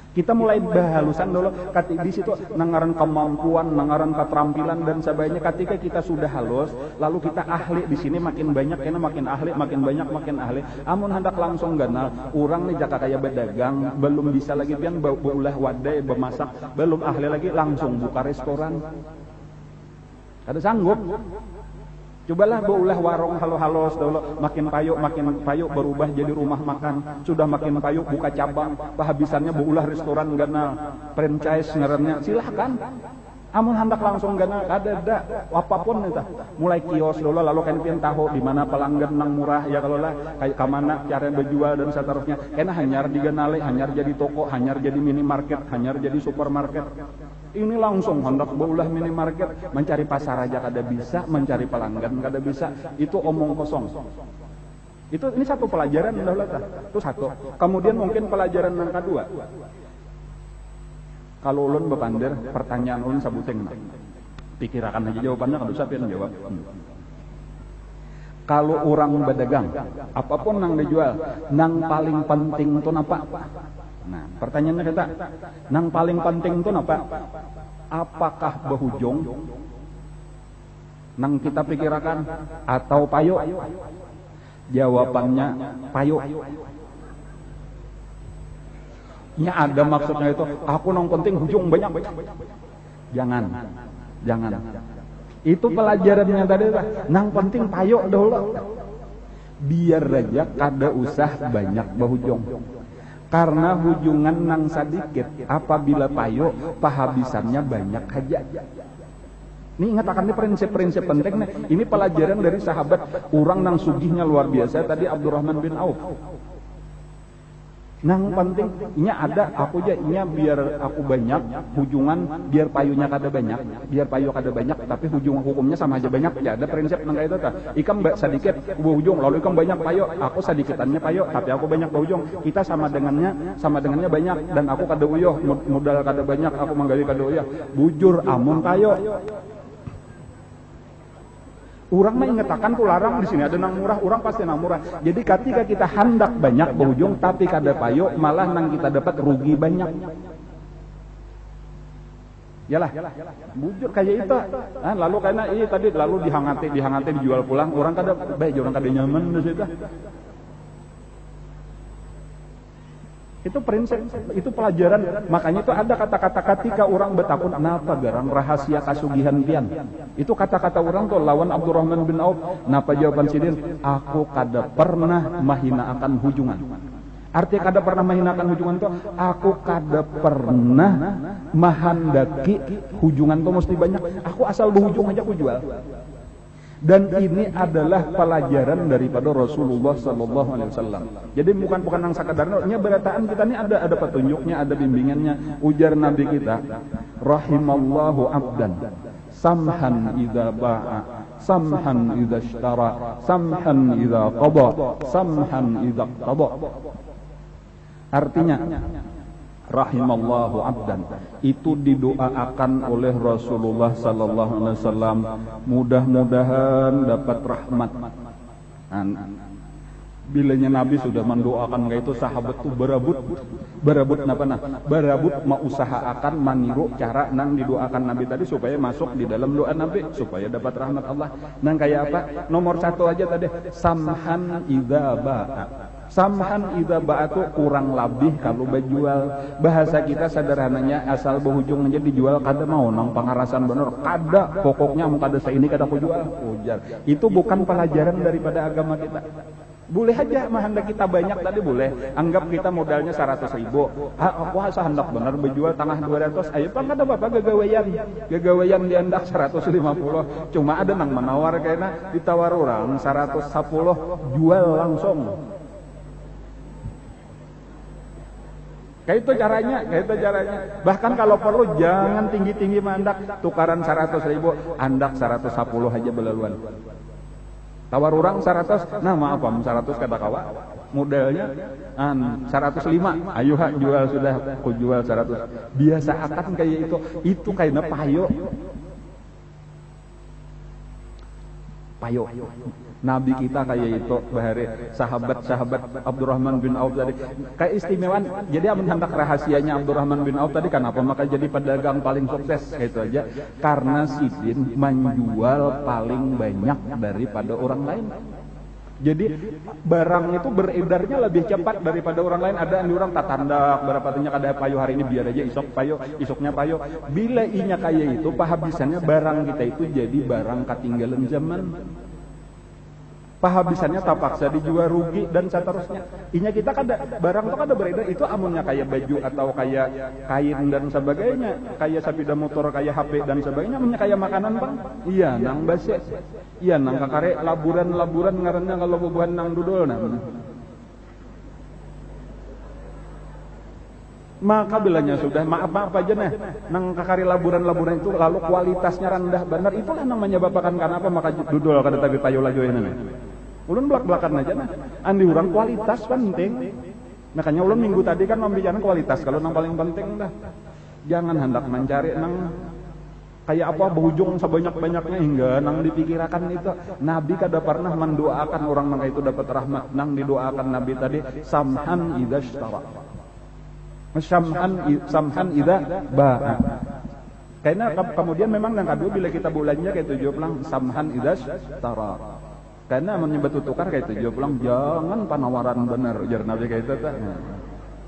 Kita mulai bahalusan dulu di situ nangaran kemampuan, nangaran keterampilan dan sebagainya. Ketika kita sudah halus, lalu kita ahli di sini makin banyak karena makin ahli, makin banyak makin ahli. Amun hendak langsung ganal, orang nih jaka kayak berdagang, belum bisa lagi pian beulah wadai, bemasak, belum ahli lagi langsung buka restoran. Kada sanggup. Cobalah beulah warung halo-halos dulu makin payuk berubah jadi rumah makan. Sudah makin payuk buka cabang, pahabisannya beulah restoran ganal, franchise ngarannya. Silahkan. Amun hendak langsung ganal ada apapun itu. Mulai kios dulu lalu kan pian tahu di mana pelanggan nang murah ya kalau lah kayak kamana cara berjual dan seterusnya. Kena hanyar diganali, hanyar jadi toko, hanyar jadi minimarket, hanyar jadi supermarket. Ini langsung hendak beulah minimarket, mencari pasar aja kada bisa, mencari pelanggan kada bisa, itu omong kosong. Ini satu pelajaran dahulu itu satu. Kemudian mungkin pelajaran yang kedua. Kalau ulun bepandir, pertanyaan ulun sabuteng. Pikirakan aja jawabannya, kalau siapa yang jawab. Kalau orang berdagang, apapun yang dijual, nang paling penting itu apa? Nah, pertanyaannya kita, nang paling penting itu apa? Apakah bahujung? Nang kita pikirkan atau payo? Jawabannya payo. Nya ada maksudnya itu, aku nang penting hujung banyak. Jangan. Itu pelajarannya tadi, nang penting payo dahulu. Biar aja kada usah banyak bahujung. Karena hujungan nang sedikit, apabila payo, pahabisannya banyak aja. Ini ingat akan ini prinsip-prinsip penting nih. Ini pelajaran dari sahabat, orang nang sugihnya luar biasa tadi Abdurrahman bin Auf. Nang penting, inya ada, aku aja, inya biar aku banyak, hujungan biar payunya kada banyak, biar payu kada banyak, tapi hujung hukumnya sama aja banyak. Ya ada prinsip nang itu ta. Ikam sedikit hujung, lalu ikam banyak payu, aku sedikitannya payu, tapi aku banyak hujung. Kita sama dengannya banyak, dan aku kada uyuh, modal kada banyak, aku manggali kada uyuh. Bujur amun payu. Orang mah ingetakan ku larang di sini ada nang murah, orang pasti nang murah. Jadi ketika kita hendak banyak berujung tapi kada payo, malah nang kita dapat rugi banyak. Yalah, bujur kayak itu. Lalu karena ini tadi lalu dihangati dijual pulang, orang kada baik, orang kada nyaman di situ. Itu prinsip, itu pelajaran. Makanya itu ada kata-kata ketika orang bertakun, napa garang rahasia kasugihan pian. Itu kata-kata orang tuh lawan Abdurrahman bin Auf. Napa jawaban sidin? Aku kada pernah mahina akan hujungan. Artinya kada pernah mahina akan hujungan tuh, aku kada pernah mahandaki hujungan tuh mesti banyak. Aku asal berhujung aja aku jual. Dan ini adalah pelajaran daripada Rasulullah Sallallahu Alaihi Wasallam. Jadi bukan yang sakadarnya berataan kita ini ada petunjuknya, ada bimbingannya. Ujar Nabi kita, rahimallahu abdan samhan idza ba'a, samhan idza ishtara, samhan idza qada, samhan idza qada. Artinya rahimallahu abdan itu didoakan oleh Rasulullah sallallahu alaihi wasallam, mudah-mudahan dapat rahmat. Bilanya Nabi sudah mendoakan kayak itu, sahabat tuh berabut mengusahakan meniru cara nang didoakan Nabi tadi supaya masuk di dalam doa Nabi, supaya dapat rahmat Allah. Nang kayak apa? Nomor satu aja tadi, samhan idza ba'a. Samhan idza ba'atu, kurang lebih kalau berjual. Bahasa kita sederhananya asal berhujung aja dijual kada mau nang pangarasan bener kada, pokoknya mau kada ini kada aku jual. Ujar. Itu bukan pelajaran daripada agama kita. Boleh aja hendak kita banyak tadi boleh. Anggap kita modalnya 100.000. Aku asa hendak bener berjual tengah 200. Ayo pan kada apa gagawayan di hendak 150. Cuma ada nang menawar kayaknya ditawar orang 110 jual langsung. Kayak itu caranya. Bahkan kalau perlu jangan tinggi-tinggi mandak, tukaran 100.000, andak 110 aja belaluan. Tawar orang 100, nah maaf 100 kata kawa. Modalnya 105, ayo jual sudah, aku jual 100. Biasa akan kayak itu kayaknya payo. Nabi kita kayak itu, bahari sahabat Abdurrahman bin Auf tadi kayak istimewaan. Jadi amun hendak rahasianya Abdurrahman bin Auf tadi kenapa maka jadi pedagang paling sukses gitu aja, karena sidin menjual paling banyak daripada orang lain. Jadi barang itu beredarnya lebih cepat daripada orang lain. Ada yang orang tak tandak berapa tanya kada payo hari ini, biar aja isoknya payo. Bila inya kayak itu pahabisannya barang kita itu jadi barang ketinggalan zaman. Pahabisannya terpaksa dijual rugi dan seterusnya. Inya kita kada barang itu kada beredar, itu amunnya kayak baju atau kayak kain dan sebagainya, kayak sepeda motor, kayak HP dan sebagainya, amunnya kayak makanan bang. Iya nang base, iya nang kakare laburan ngarannya kalau bubuhan nang dudul nang. Maka bilanya sudah maaf aja nah, nang kakari laburan itu lalu kualitasnya rendah benar, itulah namanya bapakan kenapa maka dudul kada tapi payo lagi ini. Ulun belak-belakan aja nah, andi orang kualitas penting. Makanya ulun minggu tadi kan membicarakan kualitas kalau nang paling penting dah. Jangan hendak mencari nang kayak apa berujung sebanyak-banyaknya hingga nang dipikirkan itu. Nabi kada pernah mendoakan orang nang itu dapat rahmat. Nang didoakan Nabi tadi samhan idza ishtara. Samhan idza ba'a. Karena kemudian memang nang kedua bila kita belanja kayak 7 pulang samhan idza ishtara. Karena menyebut tukar kayak 7 pulang jangan penawaran bener ujar Nabi kayak itu tah.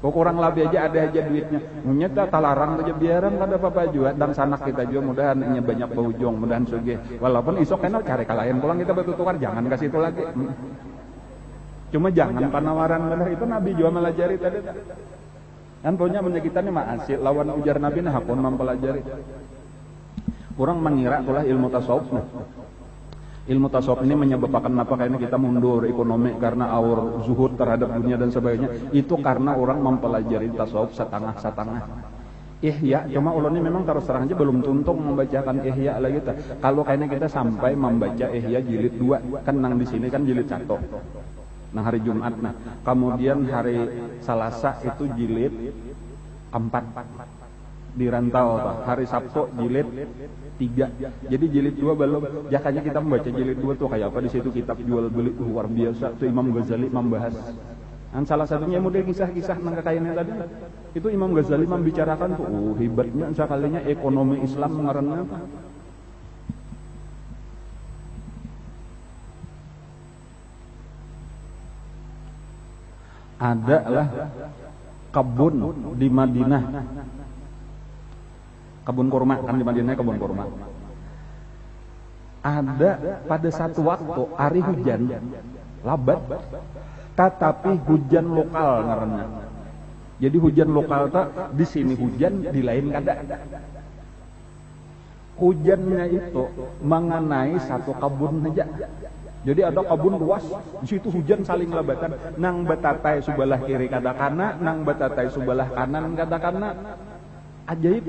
Kok kurang lebih aja ada aja duitnya. Nyata talarang aja biaran kada apa-apa juga dan sanak kita juga mudahan nya banyak baujong, mudahan sugih. Walaupun isok kena cari kalayan pulang kita betul tukar jangan kasih itu lagi. Cuma jangan penawaran bener itu Nabi juga melajari tadi. Kan punya menyakitannya maasil lawan ujar Nabi nah pun mempelajari. Orang mengira itulah ilmu tasawuf. Ilmu tasawuf ini menyebabkan apa kayaknya kita mundur ekonomi karena aur zuhud terhadap dunia dan sebagainya. Itu karena orang mempelajari tasawuf setengah-setengah. Ihya, cuma ulun ini memang terus terang aja belum tuntung membacakan Ihya lagi. Kalau kayaknya kita sampai membaca Ihya jilid 2, kan nang di sini kan jilid 1. Nah hari Jumat, nah kemudian hari Selasa itu jilid 4. Di rantau hari Sabtu jilid 3. Jadi jilid 2 belum. Jakanya kita membaca jilid 2 tuh kayak apa di situ kitab jual beli luar biasa. Itu Imam Ghazali membahas. Dan salah satunya model kisah-kisah nang kekayaannya tadi. Itu Imam Ghazali membicarakan tuh hebatnya sekalinya ekonomi Islam ngaranna apa? Ada lah kebun di Madinah. Kebun kurma, kan di Madinah kebun kurma. Ada pada satu waktu hari hujan, labat, tetapi hujan lokal ngaranna. Jadi hujan lokal tak di sini hujan, di lain kada. Hujannya itu mengenai satu kebun saja. Jadi ada kebun luas, di situ hujan saling labatan. Nang betatai sebelah kiri kada kana, nang betatai sebelah kanan kada kana. Ajaib.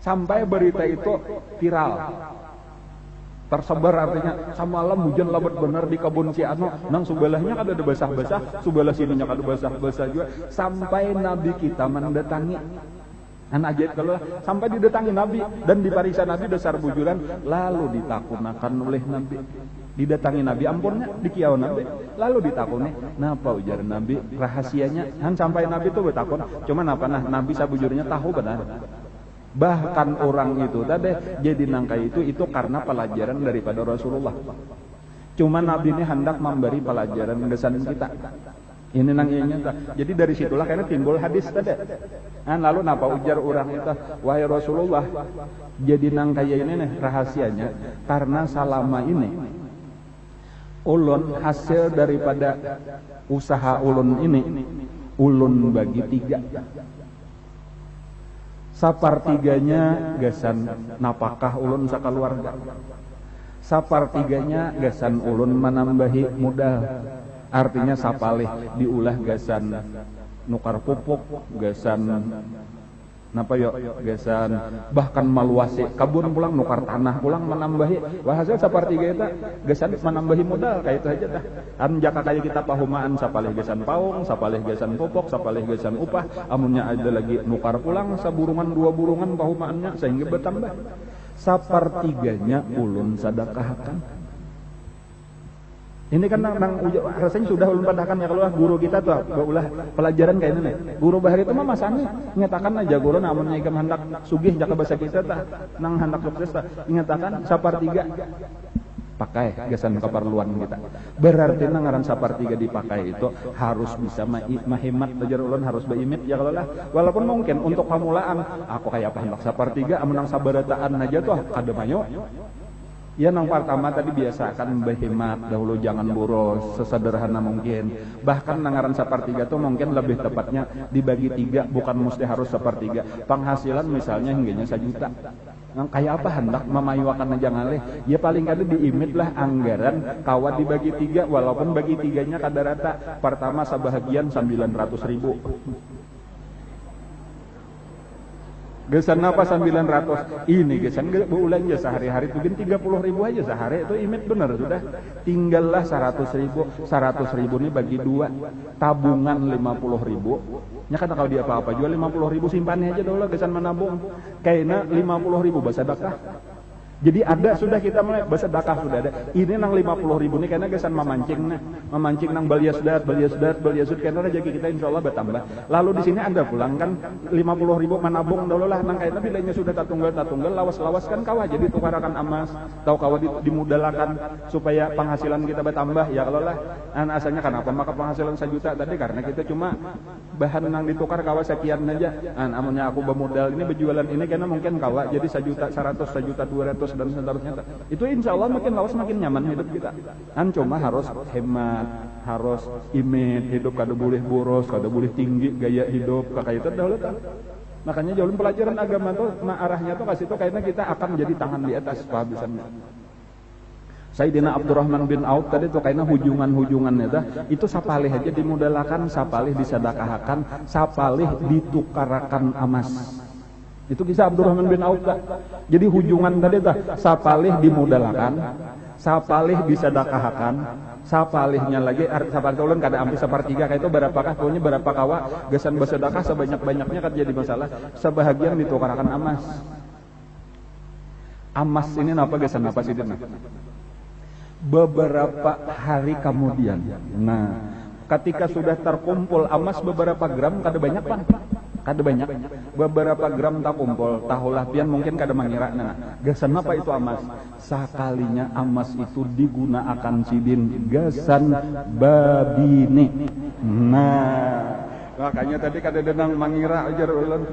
Sampai berita itu viral. Tersebar artinya semalam hujan lebat benar di kebun si Ano. Nang sebelahnya kada ada basah-basah, sebelah sininya kada basah-basah juga. Sampai Nabi kita mendatangi. An ajaib kalau sampai didatangi Nabi dan dipariksa Nabi dasar bujuran lalu ditakunakan oleh Nabi. Didatangi Nabi ampunnya dikiau Nabi lalu ditakuni napa ujar Nabi rahasianya han sampai Nabi itu bertakun cuman apa nah Nabi sabujurnya tahu benar bahkan orang itu tadi jadi nangkai itu karena pelajaran daripada Rasulullah cuman Nabi ini hendak memberi pelajaran kesan kita ini nang nyata jadi dari situlah karena timbul hadis tadi lalu napa ujar orang itu wahai Rasulullah jadi nangkai ini nih rahasianya karena selama ini ulun hasil daripada usaha ulun ini ulun bagi 3 sapartiganya gasan napakah ulun sakaluarga sapartiganya gasan ulun menambahi modal artinya sapalih diulah gasan nukar pupuk gasan napa yo gasan bahkan maluasi kabun pulang nukar tanah pulang menambahi hasil sapartiga eta gasan menambahi modal kayak itu aja dah an jaka kayak kita pahumaan sapalih gasan paung sapalih gasan pupuk sapalih gasan upah amunnya ada lagi nukar pulang saburungan 2 burungan pahumaannya sehingga bertambah sapartiganya ulun sedekahkan. Ini kan rasanya sudah ulun padahkan ya kalau guru kita tuh ulah pelajaran kayak ini. Guru bahari itu mah masanya nyatakan aja guru namun nyai hendak sugih jaka bahasa kita tah nang hendak sukses tah nyatakan sapartiga pakai gasan keperluan kita. Berarti nang ngaran sapartiga dipakai itu harus bisa mahemat belajar ulun harus beimit ya kalau lah. Walaupun mungkin untuk pamulaan aku kayak apa hendak sapartiga amun nang sabarataan aja tuh kada mayo. Ya nang pertama tadi biasakan berhemat dahulu jangan boros sesederhana mungkin. Bahkan nangaran sepertiga itu mungkin lebih tepatnya dibagi 3 bukan mesti harus sepertiga. Penghasilan misalnya hingganya 1 juta. Nang kayak apa hendak memayuakan aja ngalih? Ya paling kali diimit lah anggaran kawat dibagi 3 walaupun bagi 3-nya kada rata. Pertama sebahagian 900.000. Gesan apa 900? Ini gesan bulan aja sehari-hari tuh 30.000 aja sehari itu imit bener sudah. Tinggallah 100.000. 100.000 ini bagi 2, tabungan 50.000. Ya kan kalau dia apa-apa jual 50.000 simpannya aja dulu gesan menabung. Kayaknya 50.000 bersedekah. Jadi ada sudah kita mulai bersedekah sudah ada. Ini nang 50.000 nih karena gesan memancing nang baliasdat karena rezeki kita insyaallah bertambah. Lalu di sini Anda pulang kan 50.000 menabung dulu lah nang kayaknya bilanya sudah tatunggal lawas kan kawah jadi tukarakan emas atau kawah dimudalakan supaya penghasilan kita bertambah ya kalau lah. Asalnya kenapa maka penghasilan 1 juta tadi karena kita cuma bahan nang ditukar kawah sekian aja. Namanya aku bermodal ini berjualan ini karena mungkin kawah jadi 1.100.000, 1.200.000 dan seterusnya. Itu insya Allah makin lawas makin nyaman hidup kita. Kan cuma harus hemat, harus imit hidup, kada boleh boros, kada boleh tinggi gaya hidup kayak itu dahulu kan. Makanya jauh pelajaran agama tuh arahnya tuh kasih tuh kayaknya kita akan menjadi tangan di atas kehabisannya. Sayyidina Abdurrahman bin Auf tadi tuh kayaknya hujungannya itu sapalih aja dimudalakan, sapalih disedekahkan, sapalih ditukarakan emas. Itu kisah Abdurrahman bin Auf. Jadi hujungan tadi sapalih dimudalakan, sapalih disedekahkan, sapalihnya lagi sapalih ulun kada ampi sepertiga kayak itu berapakah pokoknya berapa kawa gesan bersedekah sebanyak-banyaknya kan jadi masalah. Sebahagian ditukarakan emas. Emas ini apa gesan apa sih dina? Beberapa hari kemudian. Nah, ketika sudah terkumpul emas beberapa gram kada banyak pan. Kada banyak, beberapa gram tak kumpul, tahulah pian mungkin kada mengira. Nah, gasan apa itu emas? Sakalinya emas itu digunakan sidin gasan babine. Nah, makanya tadi kada denang mengira ajar ulun.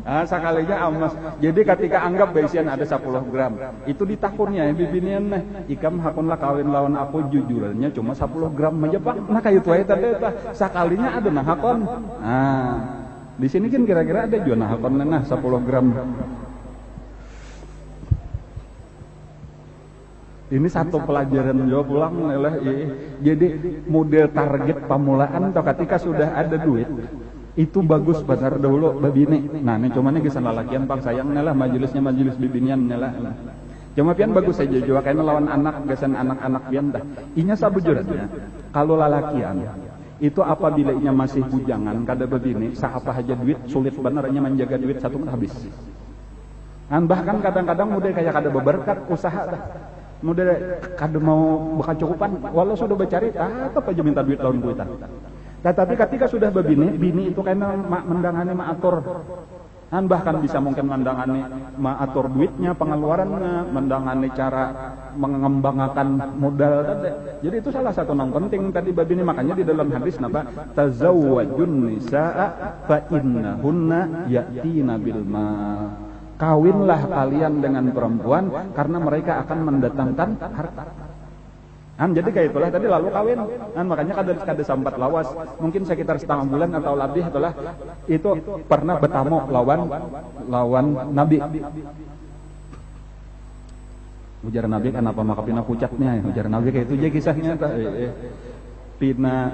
Sakalinya emas. Jadi ketika anggap baisian ada 10 gram, itu ditakurnya bibinian nah, ikam hakunlah kawin lawan aku jujurannya cuma 10 gram aja Pak. Nah kayu tuai tadi sakalinya ada nah hakon. Nah, di sini kan kira-kira ada juga nah hakon nah 10 gram. Ini satu pelajaran jauh pulang lah. Jadi model target pamulaan atau ketika sudah ada duit itu bagus benar dahulu babine. Nah, ini cuma nih kesan lalakian pang sayang lah majelisnya majelis bibinian lah. Cuma pian bagus saja juga kayaknya lawan anak gesan anak-anak pian dah. Inya sabujurnya kalau lalakian itu apabila inya masih bujangan kada babine saapa aja duit sulit benernya menjaga duit satu menit habis. Bahkan kadang-kadang mudah kayak kada beberkat usaha dah. Mudah kada mau berkecukupan walau sudah bercari tetap aja minta duit lawan kuitan. Tetapi ketika sudah bini itu kena mendangani maatur, bahkan bisa mungkin mendangani maatur duitnya, pengeluarannya, mendangani cara mengembangkan modal tadi. Jadi itu salah satu yang penting tadi babini, makanya di dalam hadis napa tazawwajun nisaa fa innahunna ya'tina bil mal. Kawinlah kalian dengan perempuan karena mereka akan mendatangkan harta. Jadi kayak itulah tadi lalu kawin. Makanya kada sampat lawas. Mungkin sekitar setengah bulan atau lebih itulah itu pernah bertamu lawan Nabi. Ujar Nabi kan apa maka pina pucatnya. Ujar Nabi kayak itu aja kisahnya. Pina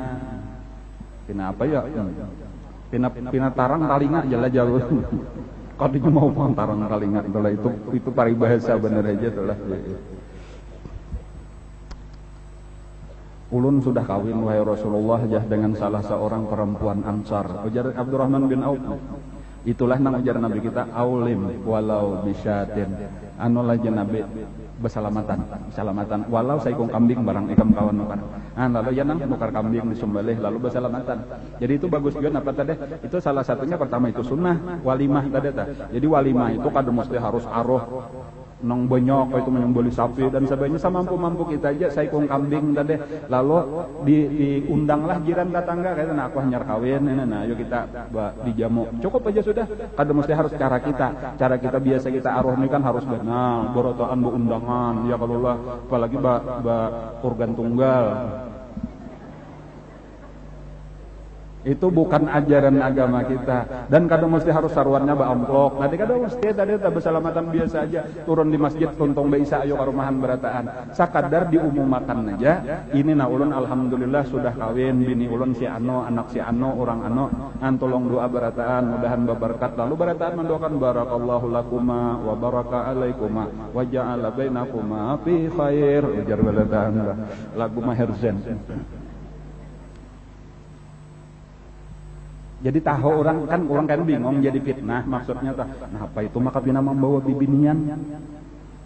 apa ya? Pina tarang talinga jala jauh. Kalau mau tarang talinga itulah itu paribahasa bener aja itulah. Ulun sudah kawin wahai Rasulullah dengan salah seorang perempuan Ansar. Ujar Abdurrahman bin Auf. Itulah nang ujar Nabi kita aulim walau bisyatin. Anulah Nabi besalamatan walau saikung kambing barang ikam kawan nukar. Lalu ya nang nukar kambing disembelih lalu besalamatan. Jadi itu bagus juga apa tadi? Itu salah satunya pertama itu sunnah walimah tadi ta. Jadi walimah itu kada mesti harus aroh nong bonyok itu menyembelih sapi dan sebagainya semampu-mampu kita aja saikung kambing tadi lalu diundanglah jiran tetangga kayak nah aku hanyar kawin nah yuk kita dijamu cukup aja sudah kada mesti harus cara kita biasa kita aruh ini kan harus benar borotoan bu undangan ya kalau lah apalagi organ tunggal Itu bukan ajaran agama kita. Dan kadang mesti harus saruannya amplok. Nanti kadang mesti tadi bersalamatan biasa aja. Turun di masjid tuntong bisa ayo karumahan berataan. Sakadar diumumkan aja. Ini na ulun alhamdulillah sudah kawin. Bini ulun si ano, anak si ano, orang ano. Antolong doa berataan. Mudahan berberkat. Lalu berataan mendoakan barakallahu lakuma wa baraka alaikuma wa ja'ala bainakuma fi khair. Ujar berataan lagu Maherzen. Jadi tahu orang kan bingung jadi fitnah maksudnya tah. Nah apa itu maka pina membawa bibinian.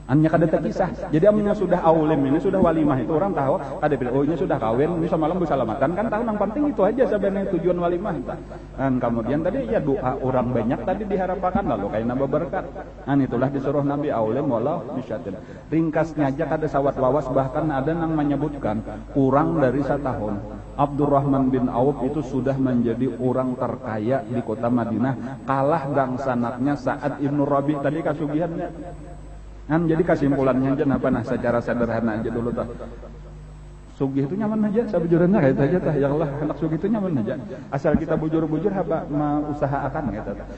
Annya kada kisah. Jadi amnya sudah aulim ini sudah walimah itu orang tahu ada oh ini sudah kawin ini semalam bersalamatan kan tahu yang penting itu aja sebenarnya tujuan walimah itu. Dan kemudian tadi ya doa orang banyak tadi diharapkan lalu kayak nambah berkat. Dan itulah disuruh Nabi aulim walau bisyatin. Ringkasnya aja kada sawat wawas bahkan ada yang menyebutkan kurang dari 1 tahun. Abdurrahman bin Auf itu sudah menjadi orang terkaya di kota Madinah, kalah dangsanaknya Sa'ad ibnu Rabi tadi kasugihannya. Jadi kesimpulannya aja apa nah secara sederhana aja dulu tah. Sugih itu nyaman aja, sabujurnya kayak aja tah. Ya Allah, anak sugih itu nyaman aja. Asal kita bujur-bujur apa mengusahakan gitu tah.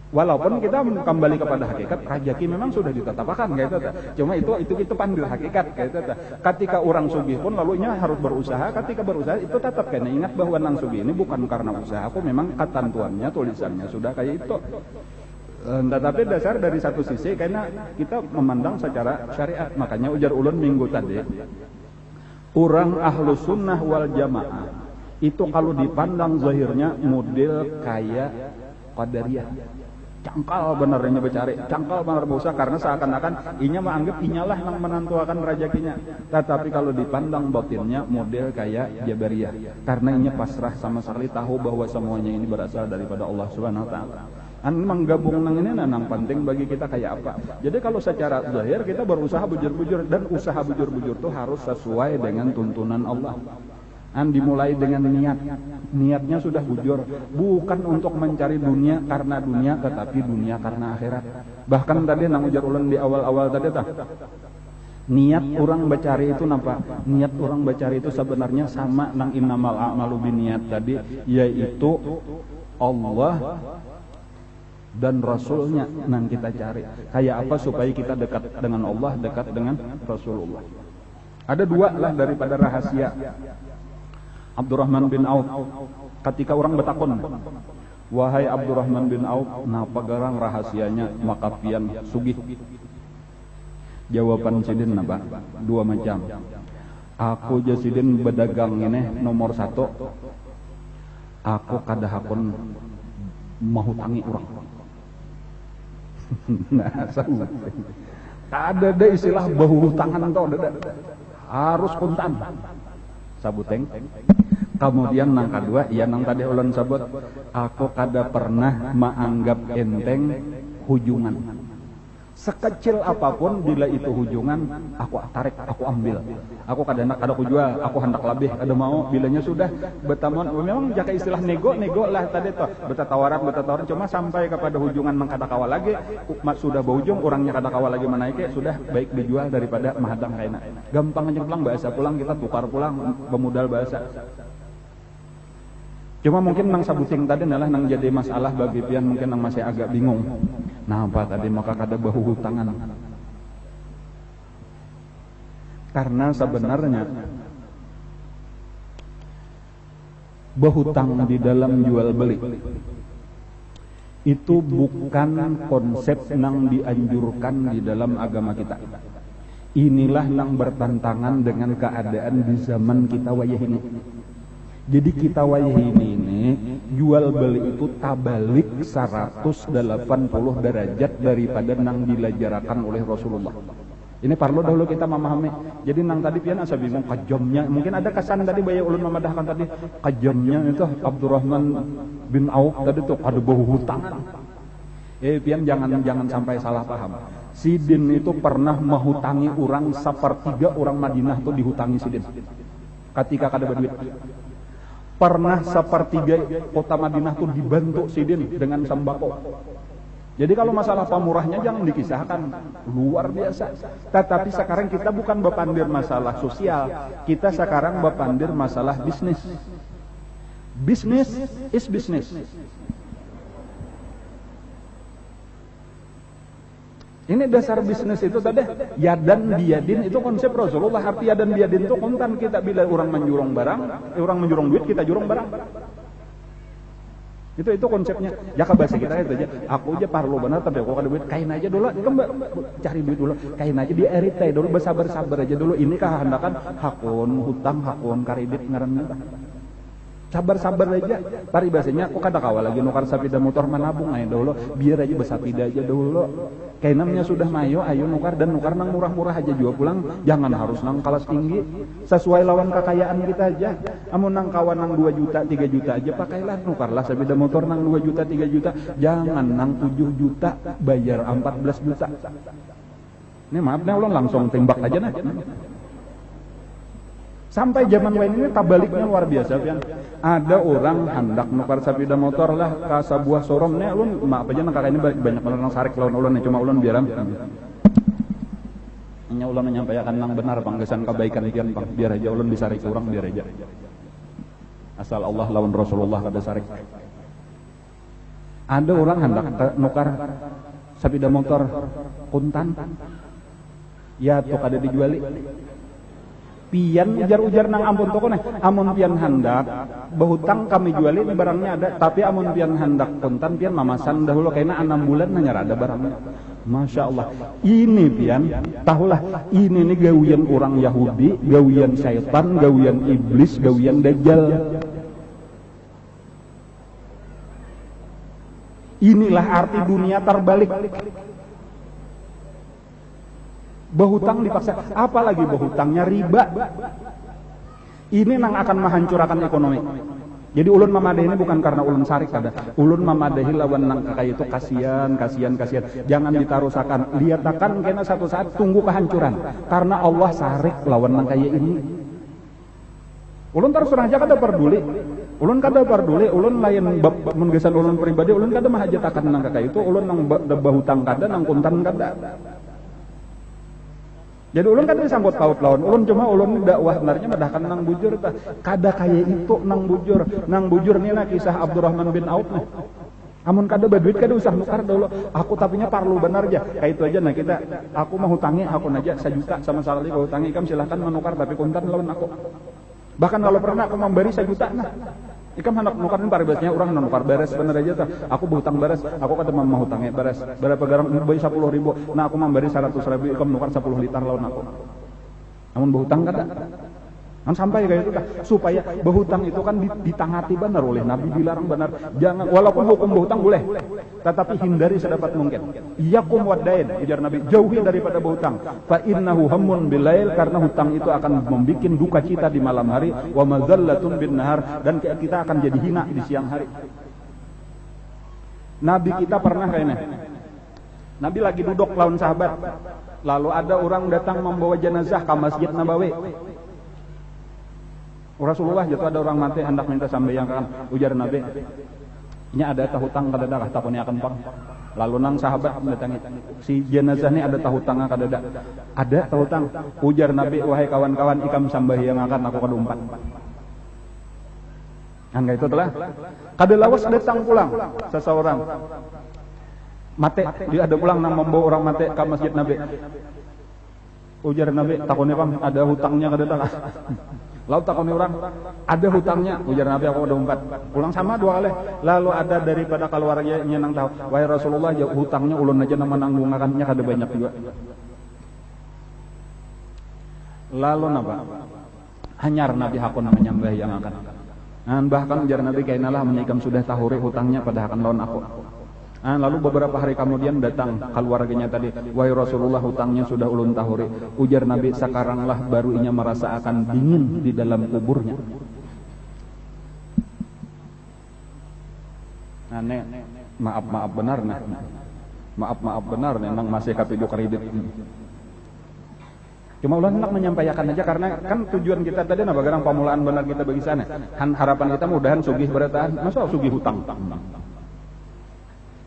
Walaupun kita kembali kepada hakikat, rezeki memang sudah ditetapkan gitu tah. Cuma itu panggil hakikat gitu tah. Ketika orang sugih pun lalunya harus berusaha, ketika berusaha itu tetap kena ingat bahwa nang sugih ini bukan karena usaha aku, memang ketentuannya tulisannya sudah kayak itu. Tetapi dasar dari satu sisi karena kita memandang secara syariat. Makanya ujar ulun minggu tadi, orang ahlu sunnah wal jamaah itu kalau dipandang zahirnya model kayak qadariyah. Cangkal benernya becari, cangkal bener bosa karena seakan-akan inya menganggap inyalah yang menentukan rezekinya. Tetapi kalau dipandang batinnya model kayak Jabariyah, karena inya pasrah sama sekali tahu bahwa semuanya ini berasal daripada Allah Subhanahu wa taala. Menggabung nang ini nang penting bagi kita kayak apa. Jadi kalau secara zahir kita berusaha bujur-bujur, dan usaha bujur-bujur itu harus sesuai dengan tuntunan Allah. Dimulai dengan niatnya sudah bujur, bukan untuk mencari dunia karena dunia, tetapi dunia karena akhirat. Bahkan tadi nang ujar ulang di awal-awal tadi tah, niat orang bacari itu napa? Niat orang bacari itu sebenarnya sama nang innamal a'malu binniyat tadi, yaitu Allah dan Rasulnya nang kita cari. Kayak apa supaya kita dekat dengan Allah, dekat dengan Rasulullah. Ada dua lah daripada rahasia Abdurrahman bin Auf. Ketika orang bertakun, wahai Abdurrahman bin Auf, napa garang rahasianya maka pian sugih? Jawaban sidin napa? Dua macam. Aku jasidin bedagang ini nomor 1. Aku kadahapun mahutangi orang. Nah, ada istilah bahu tangan atau ada harus kuntan sabuteng. Kemudian nang kedua, ya nang tadi ulun sebut, aku kada pernah menganggap enteng hujungan. Sekecil apapun bila itu hujungan, aku tarik, aku ambil. Aku kada kujual, aku hendak lebih, kada mau. Bilanya sudah betamon, memang jaka istilah nego lah tadi tuh. Betatawaran, cuma sampai kepada hujungan mengkada kawal lagi, sudah berujung, orangnya kada kawal lagi menaiki, sudah baik dijual daripada mahadang kaina. Gampang aja pulang bahasa pulang, kita tukar pulang, pemodal bahasa. Cuma mungkin nang sabuting tadi adalah nang jadi masalah bagi pian mungkin nang masih agak bingung. Nah apa tadi maka kada bahu tangan. Karena sebenarnya berhutang di dalam jual beli itu bukan konsep nang dianjurkan di dalam agama kita. Inilah nang bertentangan dengan keadaan di zaman kita wayah ini. Jadi kita wayah ini jual beli itu tabalik 180 derajat daripada nang dilajarakan oleh Rasulullah. Ini perlu dahulu kita memahami. Jadi nang tadi pian asa bingung kajamnya. Mungkin ada kesan tadi baya ulun memadahkan tadi kajamnya itu Abdurrahman bin Auf tadi tuh ada bau hutangan. Pian jangan sampai salah paham. Sidin itu pernah menghutangi orang 1/3 orang Madinah tuh dihutangi Sidin. Ketika kada berduit. Pernah 1/3 kota Madinah tuh dibantu Sidin dengan sembako. Jadi kalau masalah pamurahnya jangan dikisahkan, luar biasa. Tetapi sekarang kita bukan bepandir masalah sosial, kita sekarang bepandir masalah bisnis. Business is business. Ini dasar bisnis itu tadi, yadan biyadin itu konsep Rasulullah. Arti yadan biyadin itu kontan kita bila orang menjurung barang, orang menjurung duit kita jurung barang. Itu konsepnya. Ya bahasa kita itu aja. Aku aja parlo benar tapi aku ada duit, kain aja dulu. Cari duit dulu, kain aja di erite dulu, bersabar-sabar aja dulu. Ini kehendakan hakun, hutang, hakun, karidit ngaranna. Sabar-sabar aja. Pari bahasanya aku kada kawal lagi nukar sapida motor menabung aja dulu, biar aja besapida aja dulu. Kayak namanya sudah mayo, ayo nukar dan nukar nang murah-murah aja jual pulang. Jangan harus nang kelas tinggi. Sesuai lawan kekayaan kita aja. Amun nang kawan nang 2 juta, 3 juta aja pakailah nukarlah sapida motor nang 2 juta, 3 juta. Jangan nang 7 juta bayar 14 juta. Ini maaf nih ulun langsung tembak aja nah. Sampai zaman lain ini tabaliknya luar biasa pian. Ada orang hendak nukar sapida motor lah ke sebuah showroom nih ulun maaf aja nang kakak ini banyak orang sarik lawan ulun nih cuma ulun biaram. Nya ulun menyampaikan nang benar panggesan kebaikan ikan pang biar aja ulun disarik orang biar aja. Asal Allah lawan Rasulullah kada sarik. Ada orang hendak nukar sapida motor kuntan. Ya tuh kada dijuali. Pian ujar-ujar nang ampun toko nih, amun pian hendak behutang kami juali ini barangnya ada, tapi amun pian hendak kontan pian mamasan dahulu kayaknya 6 bulan nanya ada barangnya. Masya Allah, ini pian tahulah ini nih gawian orang Yahudi, gawian syaitan, gawian iblis, gawian dajjal. Inilah arti dunia terbalik. Berhutang dipaksa, apalagi berhutangnya riba. Ini nang akan menghancurkan ekonomi. Jadi ulun mamadahi ini bukan karena ulun sarik kada. Ulun mamadahi lawan nang kakak itu kasihan. Jangan ditarusakan. Liatakan kena satu saat tunggu kehancuran. Karena Allah sarik lawan nang kaya ini. Ulun terus aja kada peduli. Ulun lain menggesan ulun pribadi. Ulun kada mahajatakan nang kakak itu. Ulun nang berhutang kada, nang kuntan kada. Jadi ulun kada disambut paut lawan ulun cuma ulun dakwah benarnya medahkan nang bujur tah kada kaya itu nang bujur nina kisah Abdurrahman bin Auf nih. Amun kada berduit kada usah nukar dulu. Aku tapinya parlu benar aja. Kayak itu aja nah kita aku mau hutangi aku aja 1 juta sama sekali kau hutangi ikam silahkan menukar tapi kuntan lawan aku. Bahkan kalau pernah aku memberi 1 juta nah. Ikam hendak nukarin paribasnya orang nukar beres bener aja tuh. Aku berhutang beres, aku kata mau hutangnya beres. Berapa garang bayi 10.000. Nah aku memberi 100.000, ikam nukar 10 liter lawan aku. Namun berhutang kata. Kan sampai kayak itu dah supaya berhutang itu kan ditangati benar oleh Nabi dilarang benar. Jangan walaupun hukum berhutang boleh, tetapi hindari sedapat mungkin. Iyakum wadain, ujar Nabi, jauhi daripada berhutang. Fa innahu hammun bilail karena hutang itu akan membuat duka cita di malam hari, wa mazallatun bin nahar dan kita akan jadi hina di siang hari. Nabi kita pernah kayaknya. Nabi lagi duduk lawan sahabat. Lalu ada orang datang membawa jenazah ke Masjid Nabawi. Rasulullah jatuh ada orang mati hendak minta sambayangkan ujar Nabi. Ini ada tahutang kada dah takoni akan pang. Lalu nang sahabat mendatangi si jenazah ini ada tahutang kada dah. Ada tahutang. Ujar Nabi wahai kawan-kawan ikam sambayangkan aku kada umpat. Angga itu telah kada lawas datang pulang seseorang. Mate dia ada pulang nang membawa orang mate ke Masjid Nabi. Ujar Nabi takoni pang ada hutangnya kada dah. Lalu takoni orang, ada hutangnya, ujar Nabi aku ada umpat. Pulang sama 2 kali. Lalu ada daripada keluarganya nang tahu, wahai Rasulullah ya hutangnya ulun aja nama nanggungakannya kada banyak juga. Lalu napa? Hanyar Nabi hakun menyembah yang akan. Dan bahkan ujar Nabi kainalah menikam sudah tahuri hutangnya pada akan lawan aku. Lalu beberapa hari kemudian datang keluarganya tadi, wahai Rasulullah hutangnya sudah ulun tahuri. Ujar Nabi sekaranglah baru inya merasa akan dingin di dalam kuburnya. Maaf benar nah. Maaf benar memang masih kapidu kredit. Cuma ulun hendak menyampaikan aja karena kan tujuan kita tadi nah bagarang pamulaan benar kita bagi sana. Harapan kita mudahan sugih bertahan, masa sugih hutang.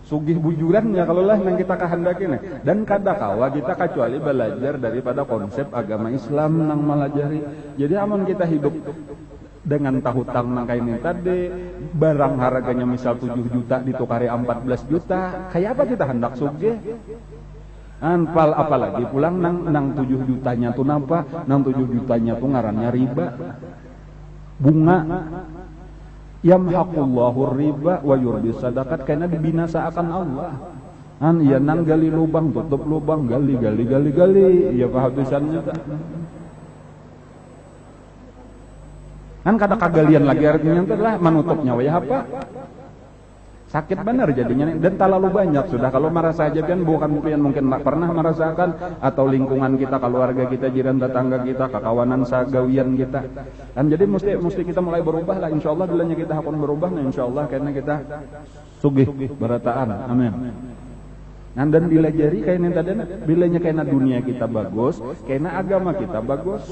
Sugih bujuran ya kalau lah yang kita kehendaki nih. Dan kada kawa kita kecuali belajar daripada konsep agama Islam nang melajari. Jadi amun kita hidup dengan tahutang nang kaini tadi, barang harganya misal 7 juta ditukari 14 juta, kayak apa kita hendak sugih? Anpal apalagi pulang nang 7 jutanya tuh napa? Nang 7 jutanya tuh ngarannya riba. Bunga. Yamhaqullahu riba wa yurbi sadaqat, karena dibinasaakan Allah. Iya nang gali lubang, tutup lubang, gali, ya kehabisannya. Kada kagalian lagi artinya adalah menutupnya ya apa? Sakit benar jadinya dan terlalu banyak sudah. Kalau merasa aja kan bukan mungkin pernah merasakan, atau lingkungan kita, keluarga kita, jiran tetangga kita, kakawanan sagawian kita. Dan jadi mesti kita mulai berubah lah, insyaallah dulunya kita akan berubah nah insyaallah, karena kita sugih berataan. Amin. Nah, dan dilajari kayaknya tadi bilanya kayaknya dunia kita bagus, kayaknya agama kita bagus.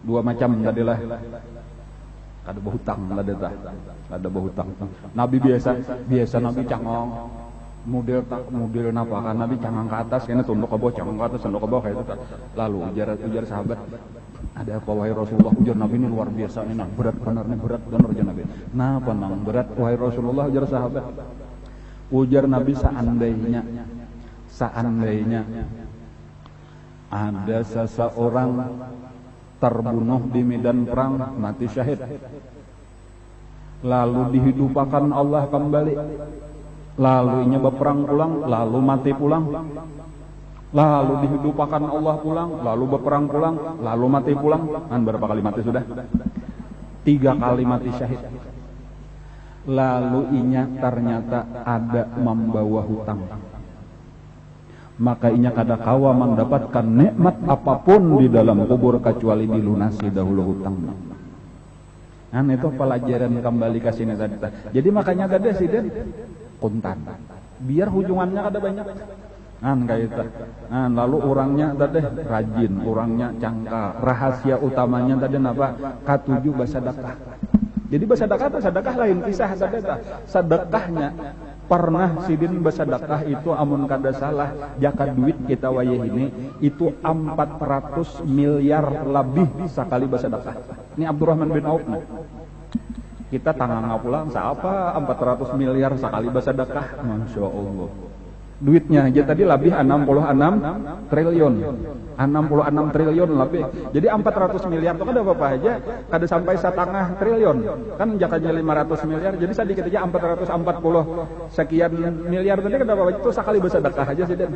Dua macam tadilah. Ada berhutang lah data. Ada berhutang. Nabi biasa Nabi cangong. Model napa kan Nabi cangang ke atas, kena tunduk ke bawah, cangang ke atas, tunduk ke bawah kayak itu. Lalu ujar sahabat, ada apa wahai Rasulullah? Ujar Nabi ini luar biasa ini, berat benar ujar Nabi. Napa nang berat wahai Rasulullah? Ujar sahabat. Ujar Nabi seandainya ada seseorang terbunuh di medan perang, mati syahid, lalu dihidupakan Allah kembali, lalu inya berperang pulang, lalu mati pulang, lalu dihidupakan Allah pulang, lalu berperang pulang, lalu mati pulang. Berapa kali mati sudah? 3 kali mati syahid. Lalu inya ternyata ada membawa hutang, maka inya kada kawa mendapatkan nikmat apapun di dalam kubur kecuali dilunasi dahulu hutangnya. Itu pelajaran kembali ke sini tadi. Jadi makanya tadi sih kontan, biar hujungannya kada banyak. Kayak itu. Lalu orangnya tadi rajin, orangnya cangkal. Rahasia utamanya tadi apa? K7 bersedekah. Jadi bersedekah lain kisah sedekah. Sedekahnya pernah sidin bersedekah itu amun kada salah jaka duit kita wayah ini itu 400 miliar lebih sekali bersedekah. Ini Abdurrahman bin Auf. Kita tangan pulang siapa 400 miliar sekali bersedekah. Masya Allah. Duitnya aja tadi lebih 66 triliun. 66 triliun lebih. Jadi 400 miliar itu kan ada apa aja? Kada sampai 1/2 triliun. Kan jakanya 500 miliar. Jadi sedikit aja 440 sekian miliar tadi kada apa itu sekali bersedekah aja sih Den.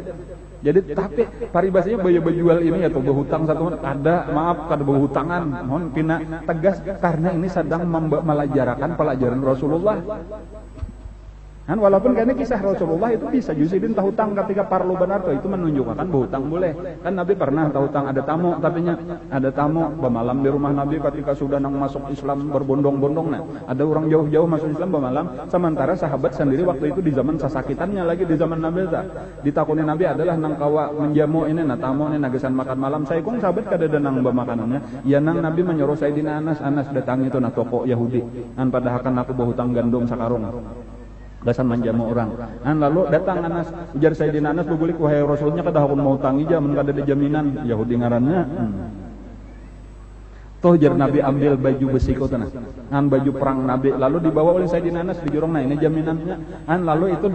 Jadi tapi paribasnya jual ini atau berhutang satu ada maaf kada berhutangan. Mohon pina tegas karena ini sedang melajarakan pelajaran Rasulullah. Walaupun karena kisah Rasulullah itu bisa Jusidin tahu hutang ketika parlu benar tuh itu menunjukkan berhutang boleh. Kan Nabi pernah tahu hutang ada tamu, tapi ada tamu bermalam di rumah Nabi ketika sudah nang masuk Islam berbondong-bondong. Ada orang jauh-jauh masuk Islam bermalam, sementara sahabat sendiri waktu itu di zaman sasakitannya lagi di zaman Nabi ditakuni Nabi adalah nang kawa menjamu ini tamu ini nagesan makan malam. Saya kong sahabat kada ada nang makanannya. Ya nang Nabi menyuruh Sayyidina Anas datang itu toko Yahudi. Padahal kan aku berhutang gandum sakarung. Gasan menjamu orang. Lalu datang Anas, ujar Sayyidina Anas begulik wahai Rasulnya kada hakun mau tangi jam kada ada jaminan Yahudi ngarannya. Toh jar Nabi ambil baju besi kau tanah. Baju perang Nabi lalu dibawa oleh Sayyidina Anas di jurung ini jaminannya. Lalu itu